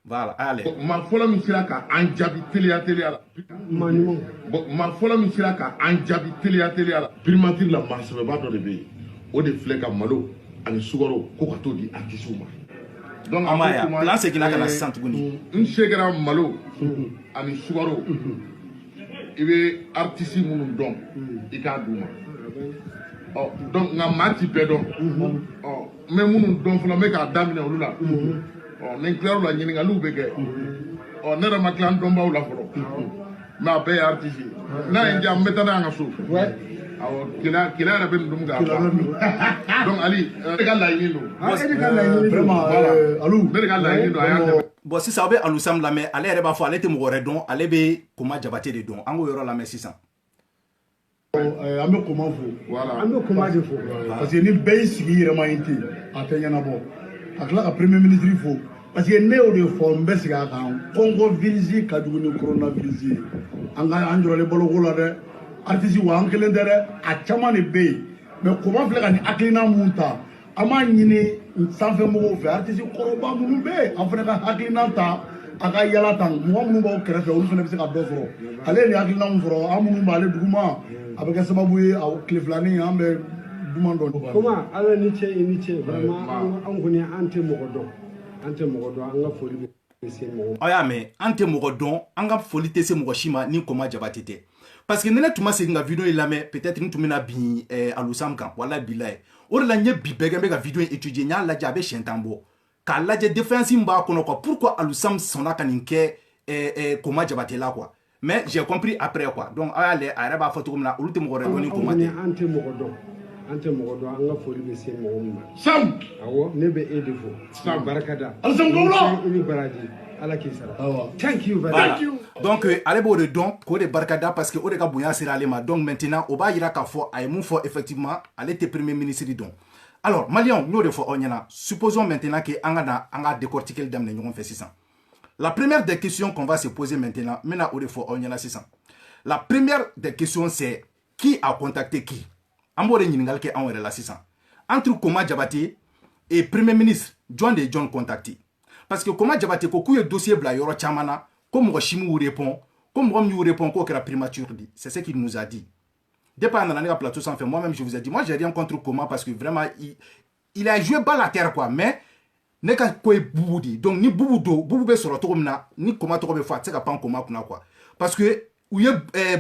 voilà allez.
maa fɔlɔ min sera ka an jaabi teliya la. bon maa fɔlɔ min sera ka an jaabi teliya la. primature la maasɛbɛba dɔ de bɛ yen o de filɛ ka malo ani sukaro ko ka t'o di artistes ma. donc
an b'a ye plan seginna ka na sisan tuguni.
n se kɛra malo ani sukaro. I bɛ artiste minnu dɔn i k'a d'u ma donc nka maa ti bɛɛ dɔn n bɛ minnu dɔn fɔlɔ n bɛ k'a daminɛ olu la ni n tilar'u la ɲininkaliw bɛ kɛ ne yɛrɛ ma tila n dɔnbaaw la fɔlɔ mais a bɛɛ ye artiste ye n'a ye n diya n bɛ taa n'a ye n ka so awɔ keleya yɛrɛ bɛ nin dun k'a ban donc Ali ne de ka laɲini don
vraiment
Alu ne de ka laɲini don a y'a tɛmɛ.
bon sisan aw bɛ Alusam lamɛn ale yɛrɛ b'a fɔ ale tɛ mɔgɔ wɛrɛ dɔn ale bɛ Koma Jabate de dɔn an k'o yɔrɔ lamɛn sisan.
an bɛ Koma fo
voilà
an bɛ Koma de fo parce que ni bɛɛ y'i sigi i yɛrɛ ma yen ten a tɛ ɲɛnabɔ a tila ka premier ministre fo parce que ne y'o de fɔ n bɛ segin a kan kɔngɔ virus ka jugu ni coronavirus ye an jɔlen baloko la dɛ artiste wa an kelen tɛ dɛ a caman de bɛ yen mais Koma filɛ ka nin hakilina mun ta an b'a ɲini sanfɛ mɔgɔw fɛ artiste kɔrɔba minnu bɛ yen an fana ka hakilina ta aka yala tan mɔgɔ minnu b'aw kɛrɛfɛ olu fana bɛ se ka dɔ sɔrɔ ale ni hakilina min sɔrɔ an minnu b'ale duguma a bɛ kɛ sababu ye tile filanin an bɛ duman dɔn.
Comment ala ni cɛ i ni cɛ vraiment an kɔni an tɛ mɔgɔ dɔn an ka foli bɛ se mɔgɔ.
A y'a mɛn an tɛ mɔgɔ dɔn an ka foli tɛ se mɔgɔ si ma ni Koma Jabate tɛ parce que ni ne tun ma segin ka vidéo in lamɛn peut-être n tun bɛna bin Alusam kan wala bilaye o de la n ye bi bɛɛ kɛ n bɛ ka vidéo in étudier n y'a lajɛ a bɛ siɲɛ 10 bɔ k'a lajɛ défense min b'a kɔnɔ quoi pourquoi Alusam sɔnna ka nin kɛ Koma Jabate la quoi mais j'ai compris après quoi donc a y'a lajɛ a yɛrɛ b'a fɔ cogo min na olu tɛ mɔgɔ wɛrɛ dɔn ni Koma tɛ.
An tɛ mɔgɔ dɔn an ka foli bɛ se mɔgɔ min ma.
Sam
awɔ ne bɛ e de fɔ. Sam barakada.
Alusam Gawula
i ni baraji ala k'i sara. Thank you very much.
Donc ale b'o de dɔn k'o de barikada parce que o de ka bonya sera ale ma donc maintenant o b'a yira k'a fɔ a ye mun fɔ effectivement ale tɛ premier ministre dɔn. Alors Maliens n y'o de fɔ aw ɲɛna supposons maintenant que an ka décortiquer daminɛ ɲɔgɔn fɛ sisan. La première des questions qu'on va se poser maintenant n bɛna o de fɔ aw ɲɛna sisan. La première des questions c'est qui a contacté qui? An b'o de ɲininkali kɛ anw yɛrɛ la sisan. Entre Koma Jabate et premier ministre jɔn de ye jɔn contacté? Parce que Koma Jabate ko k'u ye dossier bila yɔrɔ caman na ko mɔgɔ si m'u répond ko mɔgɔ min y'u répond k'o kɛra primature di. C'est ce qu'il nous a dit. Depuis a nana ne ka plateau sanfɛ moi-même je vous ai dit moi j'ai rien contre Koma parce que vraiment il a joué bas la terre quoi mais ne ka ko ye bubu di donc ni bubu do bubu bɛ sɔrɔ cogo min na ni Koma tɔgɔ bɛ fɔ a tɛ se ka pan Koma kunna quoi parce que u ye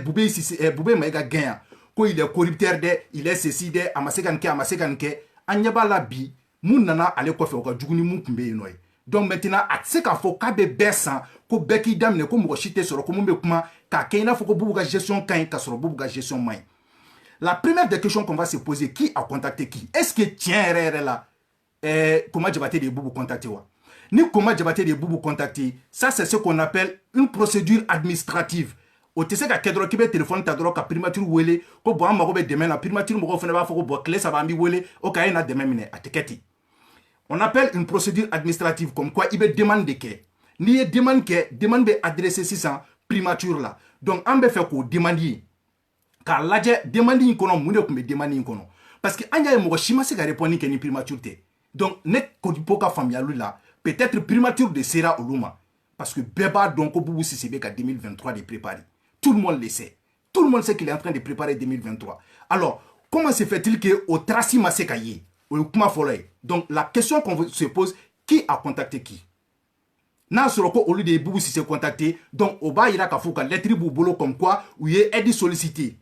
Bube Maïga gɛn yan ko il est corrupteur dɛ il est ceci dɛ a ma se ka nin kɛ a ma se ka nin kɛ an ɲɛ b'a la bi mun nana ale kɔfɛ o ka jugu ni mun tun bɛ yen nɔ ye. Donc maintenant a tɛ se k'a fɔ k'a bɛ bɛɛ san ko bɛɛ k'i daminɛ ko mɔgɔ si tɛ sɔrɔ ko mun bɛ kuma k'a kɛ i n'a fɔ ko Bubu ka gestion ka ɲi k'a sɔrɔ Bubu ka gestion man ɲi. La première des questions qu'on va se poser, qui a contacté qui? Est-ce que tiens là Koma Jabate de Bubu contacté wa? Ni Koma Jabate de Bubu contacté, ça c'est ce qu'on appelle une procédure administrative. O tɛ se ka kɛ dɔrɔn k'i bɛ téléphone ta dɔrɔn ka primature wele ko bon an mago bɛ dɛmɛ na primature mɔgɔw fana b'a fɔ ko bon tile saba an b'i wele o ka e na dɛmɛ minɛ a tɛ kɛ ten. On appelle une procédure administrative comme quoi il y a demande de quai. Ni y a demande be adressée sisan primature là. Donc on be fait ko demander ka lajɛ demande in kono mun de kun be demande in kono parce que anya mo si ma se ka répondre ke ni primature te. Donc ne ko di poka familialu là peut-être primature de sera oluma parce que beba donc ko Boubou Sissé ka 2023 de préparer. Tout le monde le sait. Tout le monde sait qu'il est en train de préparer 2023. Alors, comment se fait-il que au traci ma se ka ye? Donc la question qu'on se pose, qui a contacté qui? N'a soroko au lieu de Boubou Sissé contacté, donc au bas il a qu'à faire lettre boubolo comme quoi où il est aidé sollicité.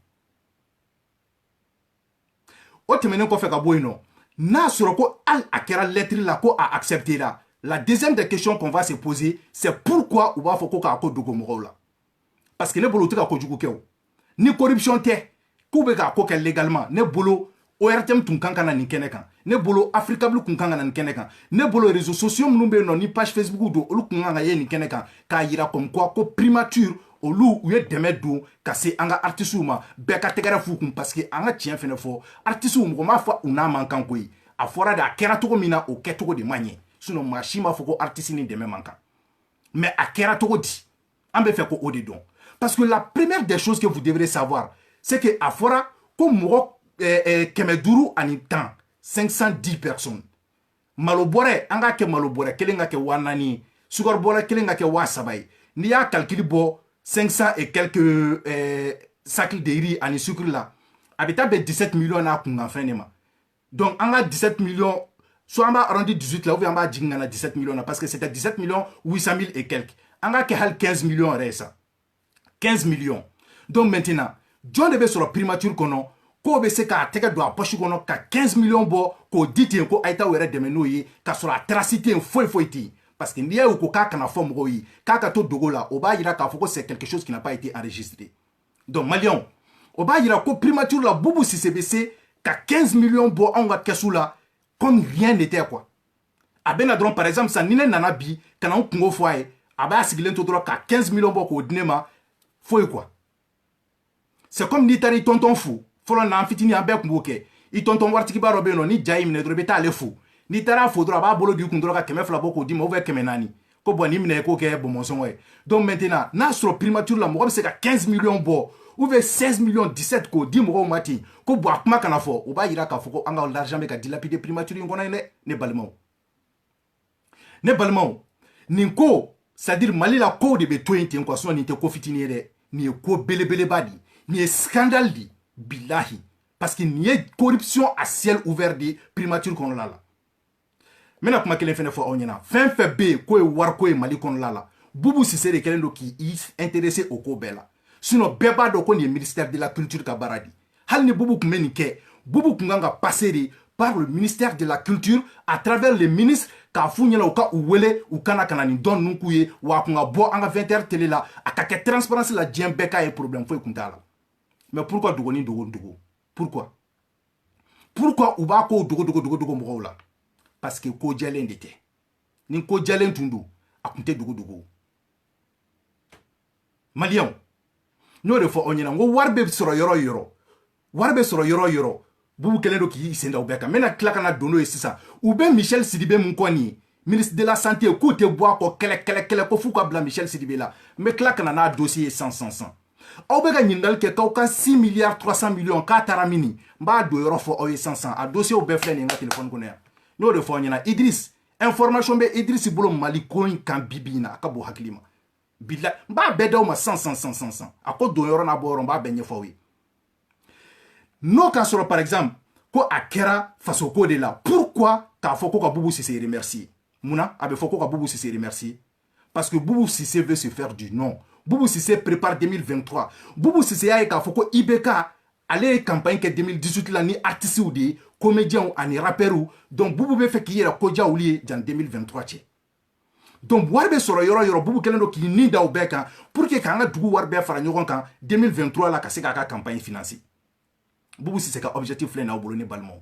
Autrement qu'on fait qu'à non. N'a soroko al akera lettre là ko a accepté là. La deuxième des questions qu'on va se poser, c'est pourquoi ou va faut qu'on a ko dogo moro là. Parce que ne bolo tika ko jugu keo. Ni corruption te, ku be ka ko ke légalement, ne bolo ORTM tun kan kana nin kɛnɛ kan ne bolo Africable kun kan kana nin kɛnɛ kan ne bolo réseaux sociaux minnu bɛ yen nɔ ni page Facebook do olu kun kan ka ye nin kɛnɛ kan k'a yira comme quoi ko primature olu u ye dɛmɛ don ka se an ka artistes ma bɛɛ ka tɛgɛrɛ f'u kun parce que an ka tiɲɛ fɛnɛ fɔ artistes mɔgɔ m'a fɔ u n'a man kan koyi a fɔra de a kɛra cogo min na o kɛcogo de man ɲɛ sinon maa si m'a fɔ ko artiste ni dɛmɛ man kan mais a kɛra cogo di an bɛ fɛ ko o de dɔn parce que la première des choses que vous devrez savoir c'est que a fɔra ko mɔgɔ Kemeduru ani tan 510 personnes. Malobore, anga ke malobore, kelenga ke wanani, sugar bore kelenga ke wasabay. Ni a calcul bo 500 et quelques sacs de riz ani sucre là. Habita be 17 millions na kunga fenema. Donc anga 17 millions, soit on va arrondir 18 là, ou on va dire 17 millions parce que c'était 17 millions 800 000 et quelques. Anga ke hal 15 millions resa. 15 millions. Donc maintenant, John devait sur la primature kono. Ko be se ka tɛgɛ don a poche kɔnɔ ka 15 millions bɔ k'o di ten ko a ye taa o yɛrɛ dɛmɛ n'o ye k'a sɔrɔ a trace tɛ yen foyi foyi tɛ yen parce que n'i y'a ye ko k'a kana fɔ mɔgɔw ye k'a ka to dogo la o b'a yira k'a fɔ ko c'est quelque chose qui n'a pas été enregistré donc maliyɛnw o b'a yira ko primature la Boubou Sissé bɛ se ka 15 millions bɔ anw ka kɛsu la comme rien n'était quoi a bɛ na dɔrɔn par exemple sisan ni ne nana bi ka na n kungo fɔ a ye a b'a sigilen to dɔrɔn ka 15 millions bɔ k'o di ne ma foyi quoi c'est comme n'i taara i tonton fo fɔlɔ n'an fitini an bɛɛ kun b'o kɛ i tonton waritigiba dɔ bɛ yen nɔ ni ja y'i minɛ dɔrɔn i bɛ taa ale fo n'i taara fo dɔrɔn a b'a bolo d'i kun dɔrɔn ka 200 bɔ k'o d'i ma ou bien 400 ko bon n'i minɛ i k'o kɛ bɔnbɔnsɔngɔ ye donc maintenant n'a sɔrɔ primature la mɔgɔ bɛ se ka 15 millions bɔ ou bien 16 millions 17 k'o di mɔgɔw ma ten ko bon a kuma kana fɔ o b'a yira k'a fɔ ko an ka l'argent bɛ ka dilapider primature in kɔnɔ yen dɛ ne balimaw nin ko c'est-à-dire Mali la ko de be to yin ten quoi so ni te ko fitini de ni ko belebeleba di ni scandale di billahi parce que ni corruption à ciel ouvert di primature kon la la mena kuma kelen fene fo onyana fin fe be ko e war ko e Mali kon la la Boubou Cissé de kelen do ki intéressé au ko bela sinon beba do ko ni ministère de la culture ka baradi hal ni Boubou kumeni ke Boubou kunganga passer par le ministère de la culture à travers les ministres ka funyela ou ka ouwele ou kana kana ni don nunkuye wa kunga bo anga 20h télé la akake transparence la djembeka e problème foi kuntala mais pourquoi dogoni dogo pourquoi uba ko dogo mo la parce que ko jalen dete ni ko jalen tundu akunte dogo Malien no de fo onyena ngo warbe soro yoro Boubou kelen do ki senda ubeka mena klaka na dono esisa ube Michel Sidibé munkoni ministre de la santé ko te bois ko kele ko fu ko bla Michel Sidibé la me klaka na dossier 100 Obega nyindal ke ka 6 milliards 300 millions ka taramini mba do yoro fo oye 100 a dossier obe flene nga téléphone ko ne no de fo nyina Idriss information be Idriss bolo Mali ko kan bibina ka bo haklima billa mba bedaw ma 100 ako do yoro na boro mba benye fo wi no ka soro par exemple ko akera faso ko de la pourquoi ka fo ko ka Boubou Cissé remercier muna abe fo ko ka Boubou Cissé remercier parce que Boubou Cissé veut se faire du nom Boubou Cissé prépare 2023 Boubou Cissé a ka fo ko IBK aller campagne que 2018 la ni artiste ou de comédien ou ani rappeur ou donc Boubou be fait ki yera ko ja oulié dans 2023 tché donc warbe soro yoro Boubou kelendo ki ni da ubeka pour que kanga dugu warbe fara nyogon kan 2023 la ka se ka campagne financière Boubou Cissé ka objectif flé na obolone balmo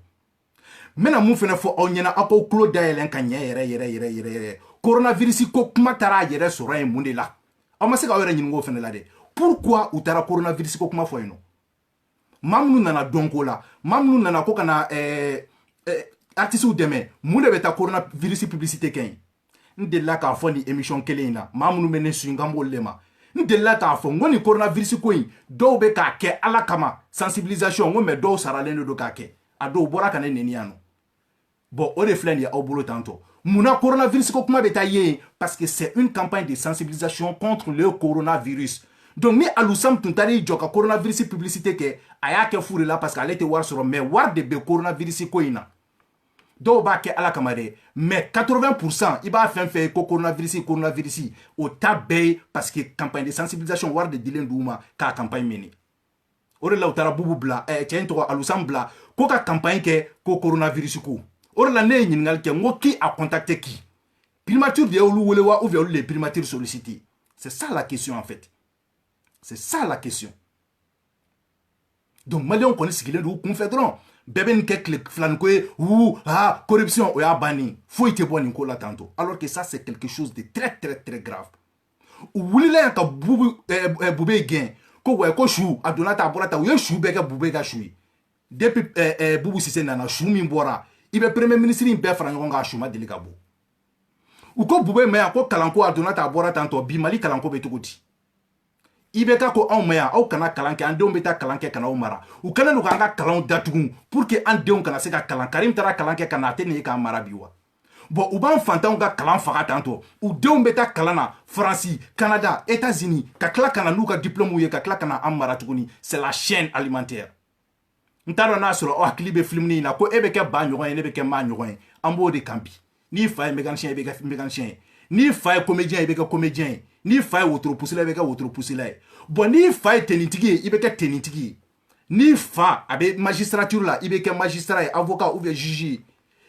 mena mu fene fo onyena ako klo daelen kan yere coronavirus ko kuma tara yere soro en munde la o ma se ka wera nyingo fene la de pourquoi utara coronavirus ko kuma fo eno mamnu nana donko la mamnu nana ko kana artiste ou deme munde beta coronavirus publicité ken ndela ka fo ni émission kelena mamnu mene sungambo lema ndela ta fo ngoni coronavirus ko yin do be ka ke ala kama sensibilisation ngo me do saralene do ka ke ado bora kana neniano bon o reflète ya obolo tanto muna coronavirus ko kuma beta ye parce que c'est une campagne de sensibilisation contre le coronavirus donc ni alusam tuntari joka coronavirus publicité ke aya ke fure la parce qu'elle était war sur mais war de be coronavirus ko ina do ba ke ala kamade mais 80% iba fait coronavirus au tabé parce que campagne de sensibilisation war de dilen duma ka campagne meni ore la utara Boubou bla tien to alusam bla ko ka campagne ke ko coronavirus ko ore la ne nyingal ke ngo ki a contacté qui primature de olu wolewa ou les primatures sollicités c'est ça la question en fait c'est ça la question donc Malion connaît ce qu'il est de confédération beben kek flankoe ou corruption ou ya bani faut être bon ko la tanto alors que ça c'est quelque chose de très grave ou wulila ka Boubé gain ko wa ko chou adonata borata ou chou bega Boubé ga chou depuis Boubou Cissé nana chou min bora ibe premier ministre in be frango nga chou ma delikabo ou ko Boubé me ko kalanko adonata borata tanto bi Mali kalanko be tokoti ibeka ko on maya au kana kalanke andon beta kalanke kana umara u kana no kanga kalan datugun pour que andon kana se ka kalan karim tara kalanke kana tene ka mara biwa bon u ban fantan ga kalan faga tanto u deun beta kalana France Canada États-Unis ka kala kana nu ka diplôme ye ka kala kana amara tuguni c'est la chaîne alimentaire ntaro na soro o aklibe film ni na ko ebeke ba nyogon ne beke ma nyogon ambo de kampi ni fa mécanicien ebeke mécanicien ni fa comédien ebeke comédien ni fa wotro pusila beka wotro pusila bon ni fa tenitigi ibeka tenitigi ni fa abe magistrature la ibeka magistrat avocat ou bien juge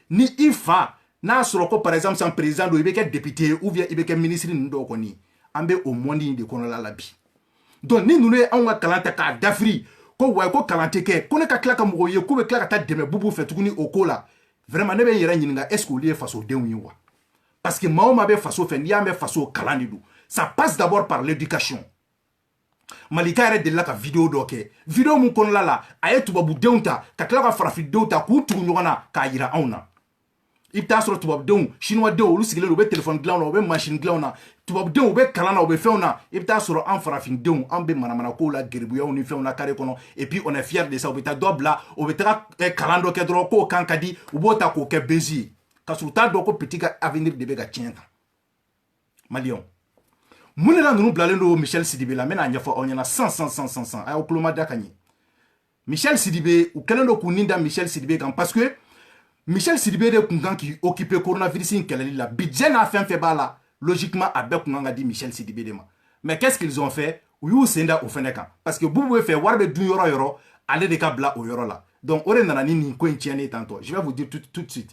ni ifa na soro ko par exemple sans président do ibeka député ou bien ibeka ministre ndo ko ni ambe au monde de kono la labi donc ni nune an wa kalanta ka dafri ko wa ko kalante ke ko ne ka klaka mo ye ko be klaka ta deme bubu fetukuni okola vraiment ne be yera nyinga est-ce que lié face au denwi wa parce que maoma be face au fen ya me face au kalanidu. Ça passe d'abord par l'éducation. Malika est de la vidéo doke. Vidéo mon kon la aye tubabu deunta ka kala ka farafi deunta ku tu nyona ka yira auna. Ibta soro tubabu deun chinois deun lu sigile be téléphone glan no be machine glan na tubabu deun be kala na be feuna ibta soro en farafi deun en be manamana ko la gerbu ya oni feuna kare kono et puis on est fier de ça obeta dobla obeta kalando ke dro ko kankadi ubota ko ke bezi ka sulta do ko petit avenir de bega tienta Malion munela nunu blalen do Michel Sidibé la mena nya fo onyana 100 ay okloma dakani Michel Sidibé ou kelendo kuninda Michel Sidibé kan parce que Michel Sidibé de kungan qui occupé coronavirus in keleli la budget na fait bala logiquement avec kungan dit Michel Sidibé de ma mais qu'est-ce qu'ils ont fait ou senda au feneka parce que boubou fait warbe du yoro aller de kabla au yoro là donc ore nana ni ko ntiane tantôt je vais vous dire tout de suite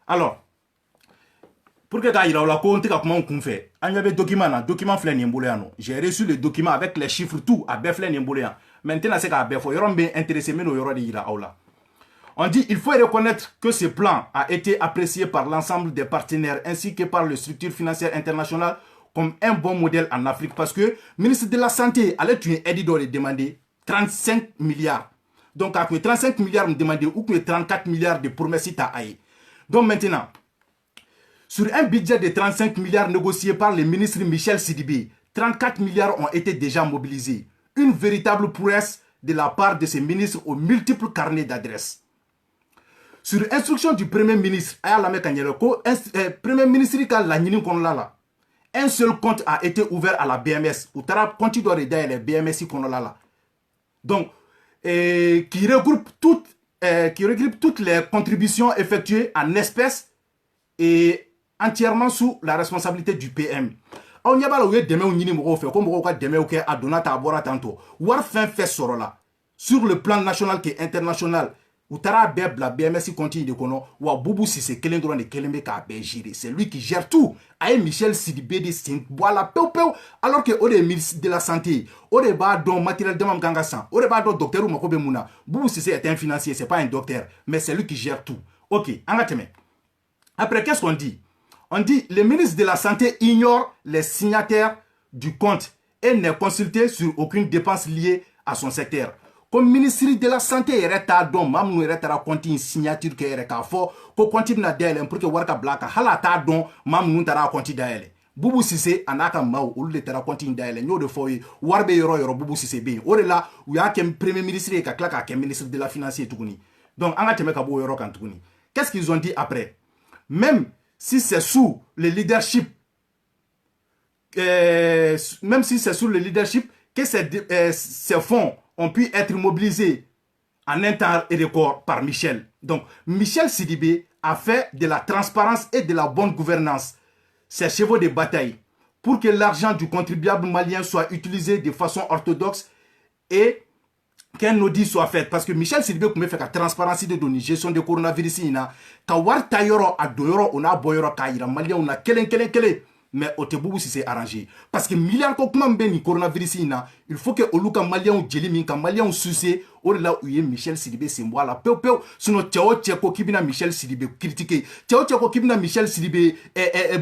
alors pour que ta ira la compte ka comment on fait on avait document flé ni mbolo j'ai reçu le document avec les chiffres tout à befle ni mbolo maintenant c'est ka befo yoro be intéressé mais no yoro de ira aula on dit il faut reconnaître que ce plan a été apprécié par l'ensemble des partenaires ainsi que par les structures financières internationales comme un bon modèle en Afrique parce que le ministre de la Santé allait tuer Edido et demander 35 milliards. Donc, après 35 milliards, me demander ou que 34 milliards de promesses à aïe. Donc maintenant, sur un budget de 35 milliards négocié par le ministre Michel Sidibé, 34 milliards ont été déjà mobilisés. Une véritable prouesse de la part de ces ministres aux multiples carnets d'adresses. Sur instruction du Premier ministre, Premier ministre un seul compte a été ouvert à la BMS. Ou tara compte doit aider les BMS donc qui regroupe toutes les contributions effectuées en espèces et entièrement sous la responsabilité du PM. On y a pas le demain on y ni fait comme on demain OK à donata abora tantôt. War fin fait sorola sur le plan national qui est international. Outara Beb la BMS continue de kono wa Boubou Sissé Kelendron de Kelembe ka gérer. C'est lui qui gère tout. Aye Michel Sidibé de Sint voilà peu alors que au ministre de la santé, au débat don matériel de Mamgangassan, au débat don docteur Makobe Mouna. Boubou Sissé est un financier, c'est pas un docteur, mais c'est lui qui gère tout. OK, angateme. Après qu'est-ce qu'on dit? On dit le ministre de la santé ignore les signataires du compte et n'est consulté sur aucune dépense liée à son secteur. Comme ministre de la santé ereta don mamnu ereta raconter une signature que ereka fo ko konti na dele pour que warka blaka halata don mamnu tara konti daele Boubou Sissé anaka maw olu de tara konti daele nyo de foyi warbe yoro Boubou Sissé be orela u ya kem premier ministre ka klaka kem ministre de la finance tukuni donc anga teme ka bo yoro kan tukuni qu'est-ce qu'ils ont dit après même si c'est sous le leadership que ces fonds ont pu être mobilisés en un temps et record par Michel. Donc, Michel Sidibé a fait de la transparence et de la bonne gouvernance ses chevaux de bataille pour que l'argent du contribuable malien soit utilisé de façon orthodoxe et qu'un audit soit fait. Parce que Michel Sidibé peut faire la transparence de données, gestion de coronavirus, ka war tayoro a doyoro on a boyoro kaira malien on a kelen mais au Boubou si c'est arrangé parce que milliard ko kuma mbeni coronavirus il faut que oluka malien jeli min ka malien sucé o là où Michel Sidibé c'est moi la peu sinon tchao tcheko kibina Michel Sidibé critiquer tchao tcheko kibina Michel Sidibé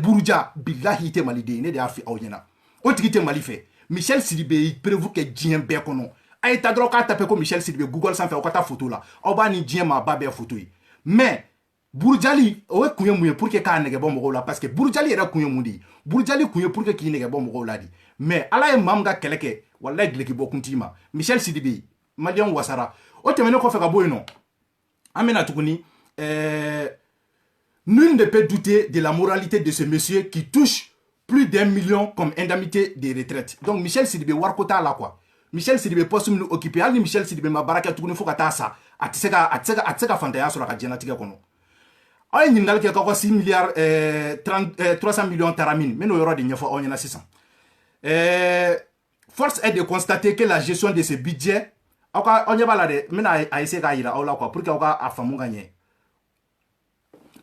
Bourja billahi te malide ne de afi awnyana o tigite malife Michel Sidibé il prévu que dien be kono ay ta droka taper ko Michel Sidibé Google sans faire okata photo là o ba ni dien ma ba be photo mais Bourjali owe kunye mouye pour que ka nege bon mogo la parce que Bourjali era kunye mundi Bourjali kunye pour que ki nege bon mogo la di mais ala e mamga keleke wala gleki bokuntima Michel Sidibé malien wasara o temene ko fe ka boyno amena tukuni nul ne peut douter de la moralité de ce monsieur qui touche plus d'1 million comme indemnité de retraite donc Michel Sidibé warkota la quoi Michel Sidibé poste nous occupé ali Michel Sidibé ma baraka tukuni fo ka ta sa atseka fantaya sur la genetique kono ay ni ngal ke ko 6 milliards 300 millions taramine mais no yoro de nyefo on yana 600 force est de constater que la gestion de ce budget on y va de mena a essayer ka ira ola quoi pour que oka afamu gagner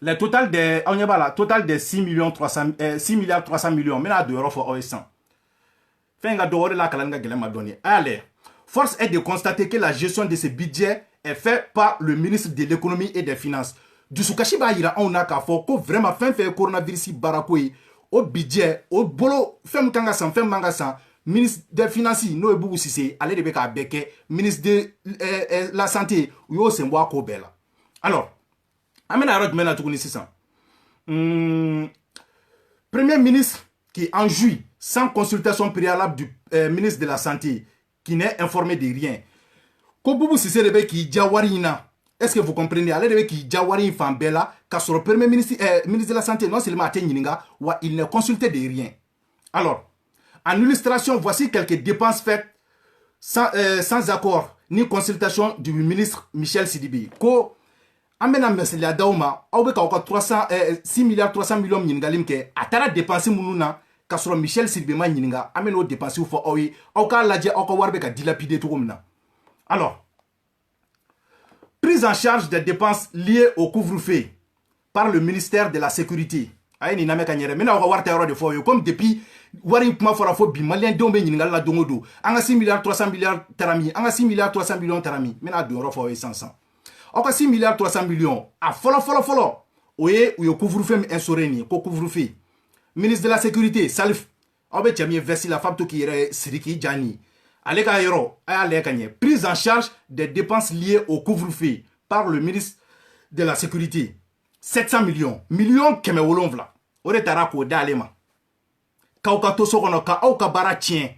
le total de on y va la total de 6 milliards 300 millions mena de euro for 100 fenga do la kalanga gelema donné allez force est de constater que la gestion de ce budget est faite par le ministre de l'économie et des finances du soukashi ba yira on a ka fo ko vraiment fin fait coronavirus barakoi au budget au bolo fem kanga san fem manga san ministre des finances no Boubou Sissé aller de ka beke ministre de la santé yo se mwa ko bela alors amena rod mena tukuni 600 premier ministre qui en jouit sans consultation préalable du ministre de la santé qui n'est informé de rien ko Boubou Sissé de ki jawarina. Est-ce que vous comprenez? Allez de qui Jawari Fambella, car sur le premier ministre de la santé, non seulement il n'est consulté de rien. Alors, En illustration, voici quelques dépenses faites sans accord ni consultation du ministre Michel Sidibe. Ko amena meslia dauma aw be ka 6 milliards 300 millions nyingalim ke atara dépenser mununa kasoro Michel Sidibe ma nyinga amena o dépenser fo awi aw ka laje aw ka warbe ka dilapider to komna. Alors, prise en charge des dépenses liées au couvre-feu par le ministère de la Sécurité. Aye ni nameka nyere mena aw ka warta yoro de fo yo comme depuis wari kuma fora fo bi malien dombe nyingal la dongodo anga 6 milliards 300 milliards terami anga 6 milliards 300 millions terami mena do yoro fo 500 aka 6 milliards 300 millions a folo oye uyo couvre-feu insoreni ko couvre-feu ministre de la Sécurité Salif obe chami versi la fabto ki yere Siriki Jani alega yoro aya kanye prise en charge des dépenses liées au couvre-feu par le ministre de la Sécurité 700 millions keme wolonvla ore tarako dalema kauka toso kono ka auka bara tien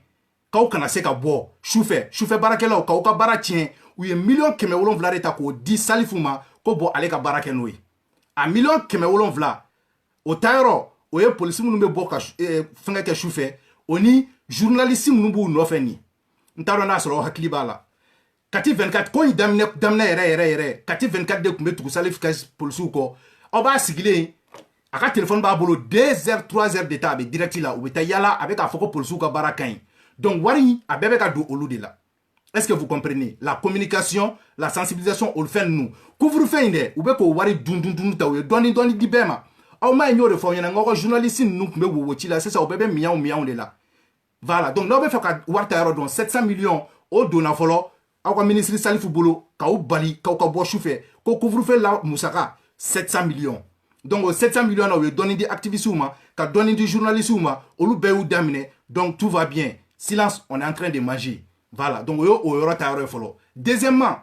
kauka na seka bo choufe barakela kauka bara tien uye million keme wolonvla reta ko di Salifuma ko bo ale ka barake noy a million keme wolonvla o tayro oye police munu be bo ka fanga ke choufe oni journaliste munu bu no feni ntaro na soro hakili bala kati 24 ko damne ere kati 24 de kumbe tuku Salif ka police ko oba sigile aka téléphone ba bolo 2h 3h de tabe direct là ou beta yala avec a foko police ka barakain donc wari a bebe ka do olu de là. Est-ce que vous comprenez? La communication, la sensibilisation, on le fait nous. Couvre-feu inde, ou be ko wari dun ta we doni di bema. Aw ma ñoo de fo ñana ngoko journaliste nous me wo ci la c'est ça o bebe miaw de là. Voilà, donc no be fa ka warta yaro don 700 millions o dona folo aw ko ministre Salif Bolo ka o bali ka bo choufe ko couvre-feu la musaka 700 millions. Donc 700 millions na we doni di activiste uma ka doni di journaliste uma olu be ou damine. Donc tout va bien. Silence, on est en train de manger. Voilà, donc deuxièmement,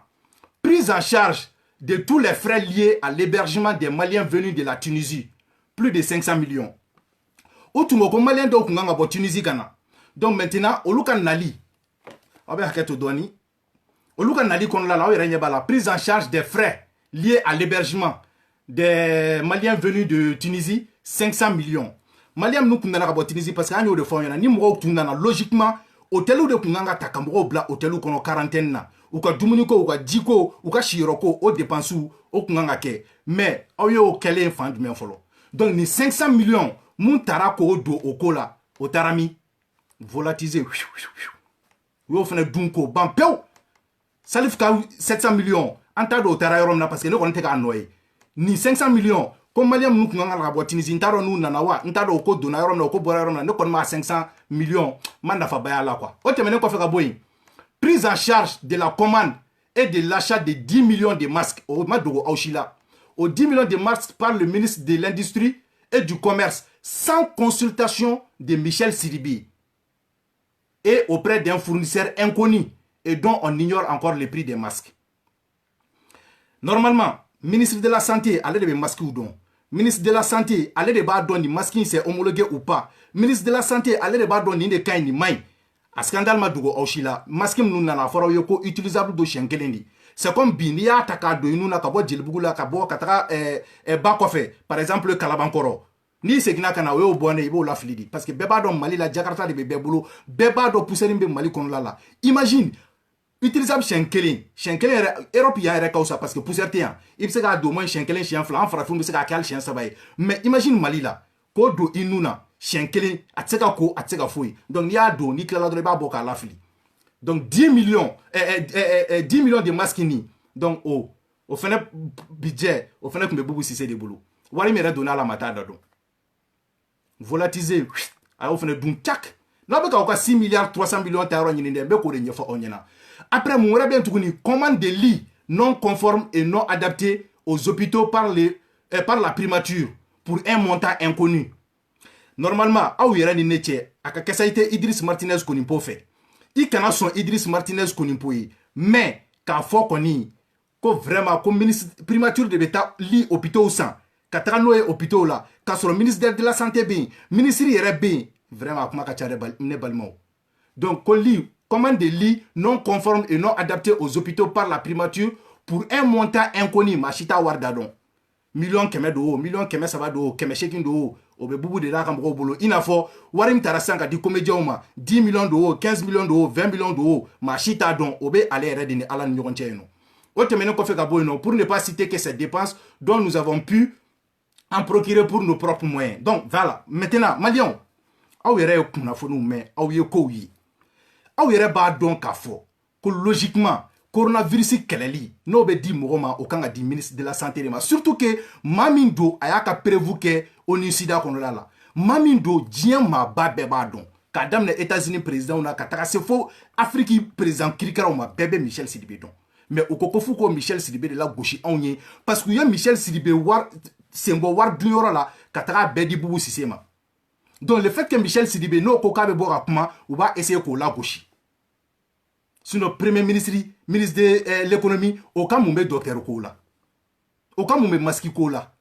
prise en charge de tous les frais liés à l'hébergement des Maliens venus de la Tunisie. Plus de 500 millions. Outumoko Malien donc nganga bo Tunisie kana. Donc maintenant, oluka nali. Obe haketo doni. Oluka nali kon la la prise en charge des frais liés à l'hébergement des Maliens venus de Tunisie, 500 millions. Maliens nous kundana bo Tunisie parce que anyo de fond yana ni mo tundana logiquement hôtel de kunganga takambo bla hôtel kono quarantaine na ou ka dumuniko ou ka diko ou ka shiroko o dépensu o kunganga ke mais oyo kele fan du folo donc ni 500 millions mun tarako do okola o tarami volatiser yo fene dunko bampeo Salif ka 700 millions anta do tarayorom na parce que ne kon te ka noy ni 500 millions comme Maliam nous kunganga la bo Tunisie ntaro nu na wa ntaro ko do na yorom na ko borayorom na ne kon ma 500 millions manda fa baya la quoi o temene ko fe ka boy prise en charge de la commande et de l'achat de 10 millions de masques au Madogo Auchila aux 10 millions de masques par le ministre de l'Industrie et du Commerce sans consultation de Michel Sidibe et auprès d'un fournisseur inconnu et dont on ignore encore le prix des masques. Normalement, ministre de la Santé allait de masques ou don. Ministre de la Santé allait de bas don ni masking c'est homologué ou pas. Ministre de la Santé allait de bas don ni de kain ni main. A scandale Madogo Auchila, masking nous nana fora yoko utilisable do shenkelendi. C'est comme binia taka do inuna kabo djilbugula kabo kataka bakofe par exemple Kalabankoro. Ni segina kana we obone ibo la flidi parce que beba do Mali la Jakarta de bebe boulot beba do pousserimbe Mali kon la. Imagine utilisable shenkelen Europe ya ere kausa parce que pousser tien il se ga do moins shenkelen chien flan en farafum se ga kal chien sabaye mais imagine Mali la ko do inuna shenkelen atseka ko atseka foi donc ya do ni kala do ba boka la fli donc 10 millions 10 millions de maskini donc au fene budget au fene kumbe bubu sise de boulot wari mere dona la matada do volatiser a au fene dun tak na be ka ko 6 milliards 300 millions taro nyini de be ko de nyefo onyena après mon bien tukuni commande de lits non conformes et non adaptés aux hôpitaux par la primature pour un montant inconnu. Normalement aw yera ni neche aka kesaite Idriss Martinez konimpo fait i kana son Idriss Martinez konimpo yi mais ka fo koni ko vraiment comme ministre primature de l'état li hôpitaux sans katara no hôpitaux là ka sur le ministère de la santé bien ministre yera bien vraiment kuma ka tiare ne balmo donc ko li commande de lits non conformes et non adaptés aux hôpitaux par la primature pour un montant inconnu machita wardadon million keme do million keme saba do keme shekin do o be bubu de la ka mɔgɔw bolo i n'a fɔ wari min tara sisan ka di comédiens ma 10 millions d'euros 15 millions d'euros 20 millions d'euros maa si t'a dɔn o be ale yɛrɛ de ni ala ni ɲɔgɔn cɛ yen nɔ o tɛmɛnen kɔfɛ ka bɔ yen nɔ pour ne pas citer que ces dépenses dont nous avons pu en procurer pour nos propres moyens donc voilà maintenant maliens aw yɛrɛ ye kunnafoniw mɛn aw ye kow ye aw yɛrɛ b'a dɔn k'a fɔ ko logiquement coronavirus kɛlɛli n'o bɛ di mɔgɔ ma o kan ka di ministre de la santé de ma surtout que maa min don a y'a ka prévu kɛ ONU sida kɔnɔla la maa min don diɲɛ maaba bɛɛ b'a dɔn k'a daminɛ États-Unis président na ka taga se fo Afrique président kirikaraw ma bɛɛ bɛ Michel Sidibé dɔn mais u ko f'u ko Michel Sidibé de la gosi anw ye parce que u ye Michel Sidibé senbɔ wari dunyɔrɔ la ka taga bɛɛ di Boubou Cissé ma donc le fait que Michel Sidibé n'o ko k'a bɛ bɔ ka kuma u b'a essayer k'o la gosi sinon premier ministre de l'économie o ka mun bɛ docteur ko la o ka mun bɛ masque ko la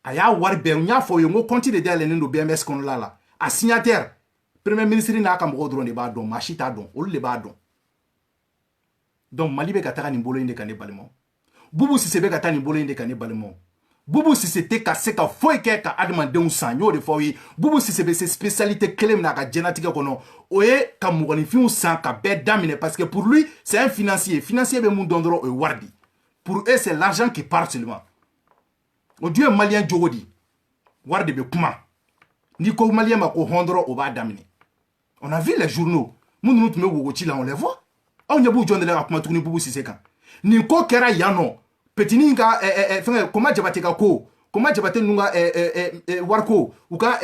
a y'a wari bɛɛ n y'a fɔ o ye n ko compte de dayɛlɛnnen don BMS kɔnɔla la a signataire premier ministre n'a ka mɔgɔw dɔrɔn de b'a dɔn maa si t'a dɔn olu de b'a dɔn donc Mali bɛ ka taga nin bolo in de kan ne balimaw Boubou Cissé bɛ ka taa nin bolo in de kan ne balimaw Boubou Cissé tɛ ka se ka foyi kɛ ka adamadenw san n y'o de fɔ aw ye Boubou Cissé bɛ se spécialité kelen min na a ka diɲɛnatigɛ kɔnɔ o ye ka mɔgɔninfinw san ka bɛɛ daminɛ parce que pour lui c'est un financier bɛ mun dɔn dɔrɔn o ye wari di pour eux c'est l'argent qui part seulement o dun ye maliyɛn jogo di wari de bɛ kuma n'i ko maliyɛn ma ko hɔn dɔrɔn o b'a daminɛ on a vu les journaux minnu tun bɛ wogoci la on les voit aw ɲɛ b'u jɔn de la ka kuma tuguni Boubou Cissé kan nin ko kɛra yan nɔ petini ka fɛngɛ Koma Jabate ka ko Koma Jabate ninnu ka wariko u ka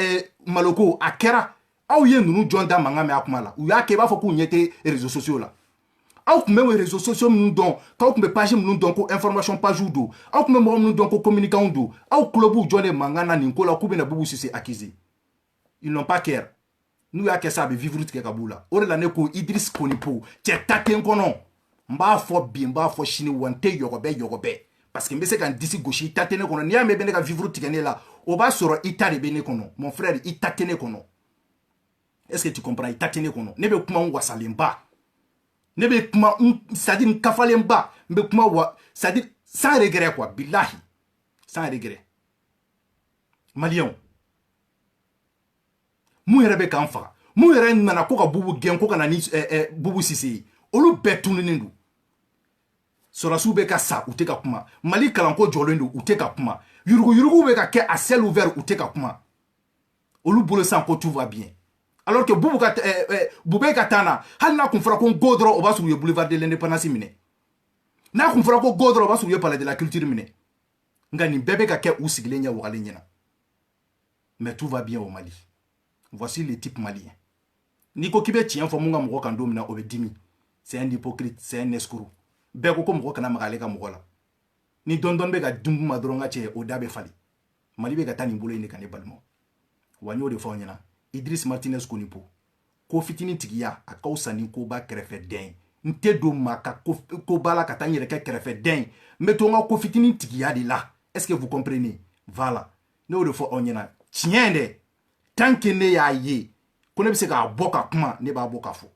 maloko a kɛra aw ye ninnu jɔn da mankan mɛn a kuma la u y'a kɛ i b'a fɔ k'u ɲɛ tɛ réseaux sociaux la aw tun bɛ réseaux sociaux minnu dɔn k'aw tun bɛ page minnu dɔn ko information page don aw tun bɛ mɔgɔ minnu dɔn ko communicants don aw kulo b'u jɔlen mankan na nin ko la k'u bɛna Boubou Cissé accuser ils n'ont pas cœur n'u y'a kɛ sa a bɛ vivre tigɛ ka b'u la o de la ne ko Idriss Konipo cɛ ta tɛ n kɔnɔ n b'a fɔ bi n b'a fɔ sini wa n tɛ yɔgɔbɛ parce que n bɛ se ka n disi gosi i ta tɛ ne kɔnɔ n'i y'a mɛn i bɛ ne ka vivre tigɛ ne la o b'a sɔrɔ i ta de bɛ ne kɔnɔ mon frère i ta tɛ ne kɔnɔ est-ce que tu comprends i ta tɛ ne kɔnɔ ne bɛ kuma n wasalenba ne bɛ kuma c'est-à-dire n kafalenba n bɛ kuma wa c'est-à-dire sans regret quoi bilahi sans regret maliyɛnw mun yɛrɛ bɛ k'an faga mun yɛrɛ nana ko ka Boubou gɛn ko ka na ni Boubou Cissé ye olu bɛɛ tununnen don sɔrɔsiw bɛ ka sa u tɛ ka kuma Mali kalanko jɔlen don u tɛ ka kuma yurugu bɛ ka kɛ à ciel ouvert u tɛ ka kuma olu bolo san ko tout va bien alors que Boubé ka taa na hali n'a kun fɔra ko n go dɔrɔn o b'a sɔrɔ u ye boulevard de l'indépendance minɛ n'a kun fɔra ko go dɔrɔn o b'a sɔrɔ u ye palais de la culture minɛ nka nin bɛɛ bɛ ka kɛ u sigilen ɲɛ wagalen ɲɛna mais tout va bien au Mali voici le type malien n'i ko k'i bɛ tiɲɛ fɔ mun ka mɔgɔ kan don min na o bɛ dimi c'est un hypocrite c'est un escroc bɛɛ ko mɔgɔ kana maga ale ka mɔgɔ la ni dɔndɔn bɛ ka dun ma dɔrɔn ka cɛ o da bɛ fali Mali bɛ ka taa nin bolo in de kan ne balimaw wa n y'o de fɔ aw ɲɛna Idriss Martinez Konipo ko fitinin tigiya a ka fisa ni koba kɛrɛfɛdɛn n tɛ don maa ka koba la ka taa n yɛrɛ kɛ kɛrɛfɛdɛn n bɛ to n ka ko fitinin tigiya de la est-ce que vous comprenez voilà ne y'o de fɔ aw ɲɛna tiɲɛ dɛ tant que ne y'a ye ko ne bɛ se k'a bɔ ka kuma ne b'a bɔ k'a fɔ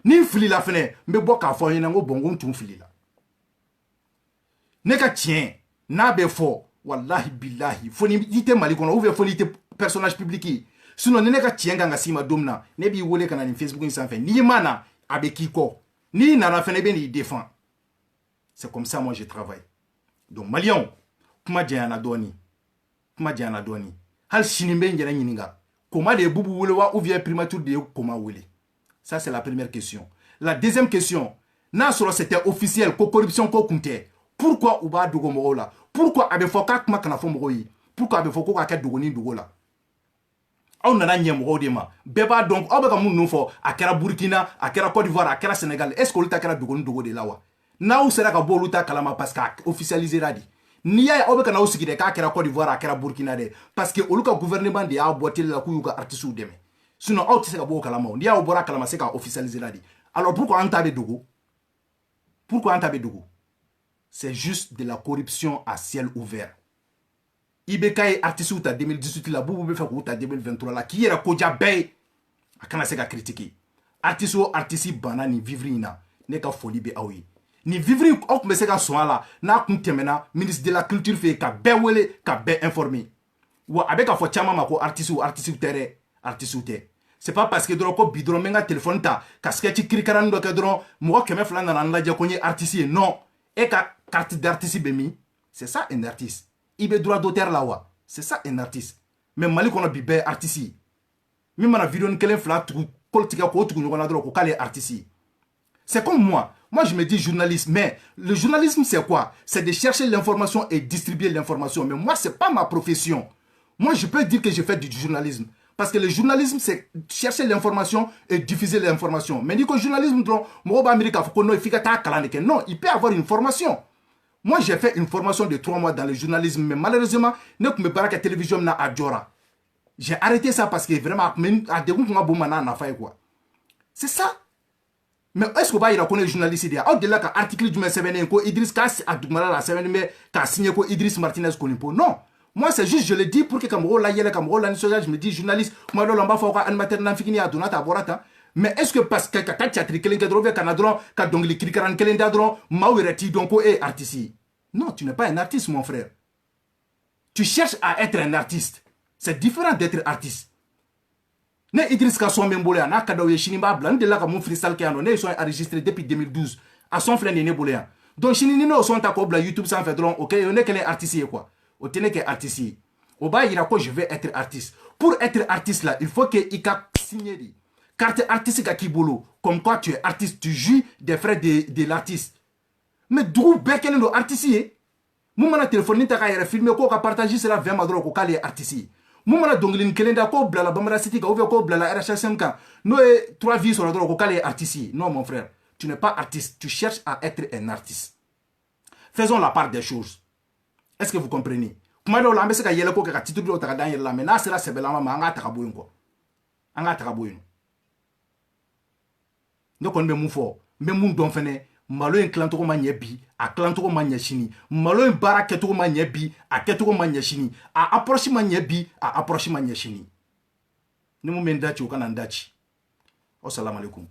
ni n filila fɛnɛ n bɛ bɔ k'a fɔ aw ɲɛna n ko bon n ko n tun filila ne ka tiɲɛ n'a bɛ fɔ wallahi billahi fo ni i tɛ Mali kɔnɔ ou bien fo ni i tɛ personnage public ye sinon ni ne ka tiɲɛ kan ka s'i ma don min na ne b'i wele ka na nin Facebook in sanfɛ n'i ma na a bɛ k'i kɔ n'i nana fɛnɛ i bɛ n'i défend c'est comme ça moi je travaille donc maliyɛnw kuma janyana dɔɔni hali sini n bɛ n yɛrɛ ɲininka Koma de ye Boubou wele wa ou bien primature de ye Koma wele ça c'est la première question la deuxième question n'a sɔrɔ c'était officiel ko corruption ko kun tɛ pourquoi u b'a dogo mɔgɔw la pourquoi a bɛ fɔ k'a kuma kana fɔ mɔgɔw ye pourquoi a bɛ fɔ ko k'a kɛ dogoni dogo la aw nana ɲɛ mɔgɔw de ma bɛɛ b'a dɔn aw bɛ ka mun ninnu fɔ a kɛra Burkina a kɛra Côte d'Ivoire a kɛra Sénégal est-ce que olu ta kɛra dogoni dogo de la wa n'aw sera ka bɔ olu ta kalama parce que a officialisera de n'i y'a ye aw bɛ ka n'aw sigi dɛ k'a kɛra Côte d'Ivoire a kɛra Burkina dɛ parce que olu ka gouvernement de y'a bɔ télé la k'u y'u ka artistes dɛmɛ sinon aw tɛ se ka bɔ o kalama n'i y'aw bɔra kalama c'est k'a officialisera de alors pourquoi an ta bɛ dogo c'est juste de la corruption à ciel ouvert IBK ye artistes ta 2018 la Boubou bɛ fɛ k'u ta 2023 la k'i yɛrɛ koja bɛɛ ye a kana se ka critiquer artiste o artiste banna nin vivre in na ne ka foli bɛ aw ye nin vivre in aw tun bɛ se ka sɔn a la n'a kun tɛmɛna ministre de la culture fɛ yen ka bɛɛ wele ka bɛɛ informer wa avec a fo chama ma ko artiste ou tere artiste ou te c'est pas parce que dro ko bidron menga téléphone ta ka sketch krikaran do ke dron mo keme flan na la je ko ni artiste non et ka carte d'artiste bemi c'est ça un artiste il be droit d'auteur là wa c'est ça un artiste mais mali kono bi be artiste mi mana vidéo kelen fla tu politique ko tu ngona dro ko kale artiste c'est comme moi je me dis journaliste mais le journalisme c'est quoi c'est de chercher l'information et distribuer l'information mais moi c'est pas ma profession moi je peux dire que je fais du journalisme parce que le journalisme c'est chercher l'information et diffuser l'information mais dit que le journalisme dro mo ba america faut no ifika ta kala ke non il peut avoir une formation. Moi j'ai fait une formation de 3 mois dans le journalisme mais malheureusement ne me baraka télévision na adjora. J'ai arrêté ça parce que vraiment à des quoi. C'est ça. Mais est-ce que vous voyez le journaliste au-delà de l'article du M7 ko Idriss Kass a Doumara la semaine mais qu'a signé ko Idriss Martinez Konipo non. Moi c'est juste je le dis pour que Cameroun la yele Cameroun la je me dis journaliste moi lo lamba fo ko animateur na fikini a donata borata mais est-ce que parce que quand tu as triqué les cadres canadron quand donc les critiquants kelen dadron mawirati donc est artiste. Non, tu n'es pas un artiste mon frère. Tu cherches à être un artiste. C'est différent d'être artiste. Ne Idriss Kasson Membolé na kadaw yeshinimba blan de la ka mon freestyle qui ne sont enregistrés depuis 2012 à son frère né bolé. Donc chinini no sont ta kobla YouTube sans faire drôle OK, on est quel artiste quoi. O tenez que artiste. Au bas il a quoi je vais être artiste. Pour être artiste là, il faut que ika signer carte artistique à Kibolo comme quoi tu es artiste, tu jouis des frais de l'artiste. Mais d'où bekelen do artiste mumana téléphone ta ka yere filmer ko ka partager cela 20 madro ko kale artiste mumana donglin kelenda ko blala bamara city ka ou ko blala RHSM ka no e 3 vies sur ko kale artiste. Non mon frère, tu n'es pas artiste, tu cherches à être un artiste. Faisons la part des choses. Est-ce que vous comprenez? Kuma do lambe se ka yele ko ka titre do ta dan yela mais na sera sebela ma anga ta ka boyin ko anga ta ka boyin no kon be mu fo me mun don fene malo en clan to ma nyebi a clan to ma nyashini malo en bara ke to ma nyebi a ke to ma nyashini a approche ma nyebi a approche ma nyashini ni mu men dachi o kana ndachi. Assalamu alaikum.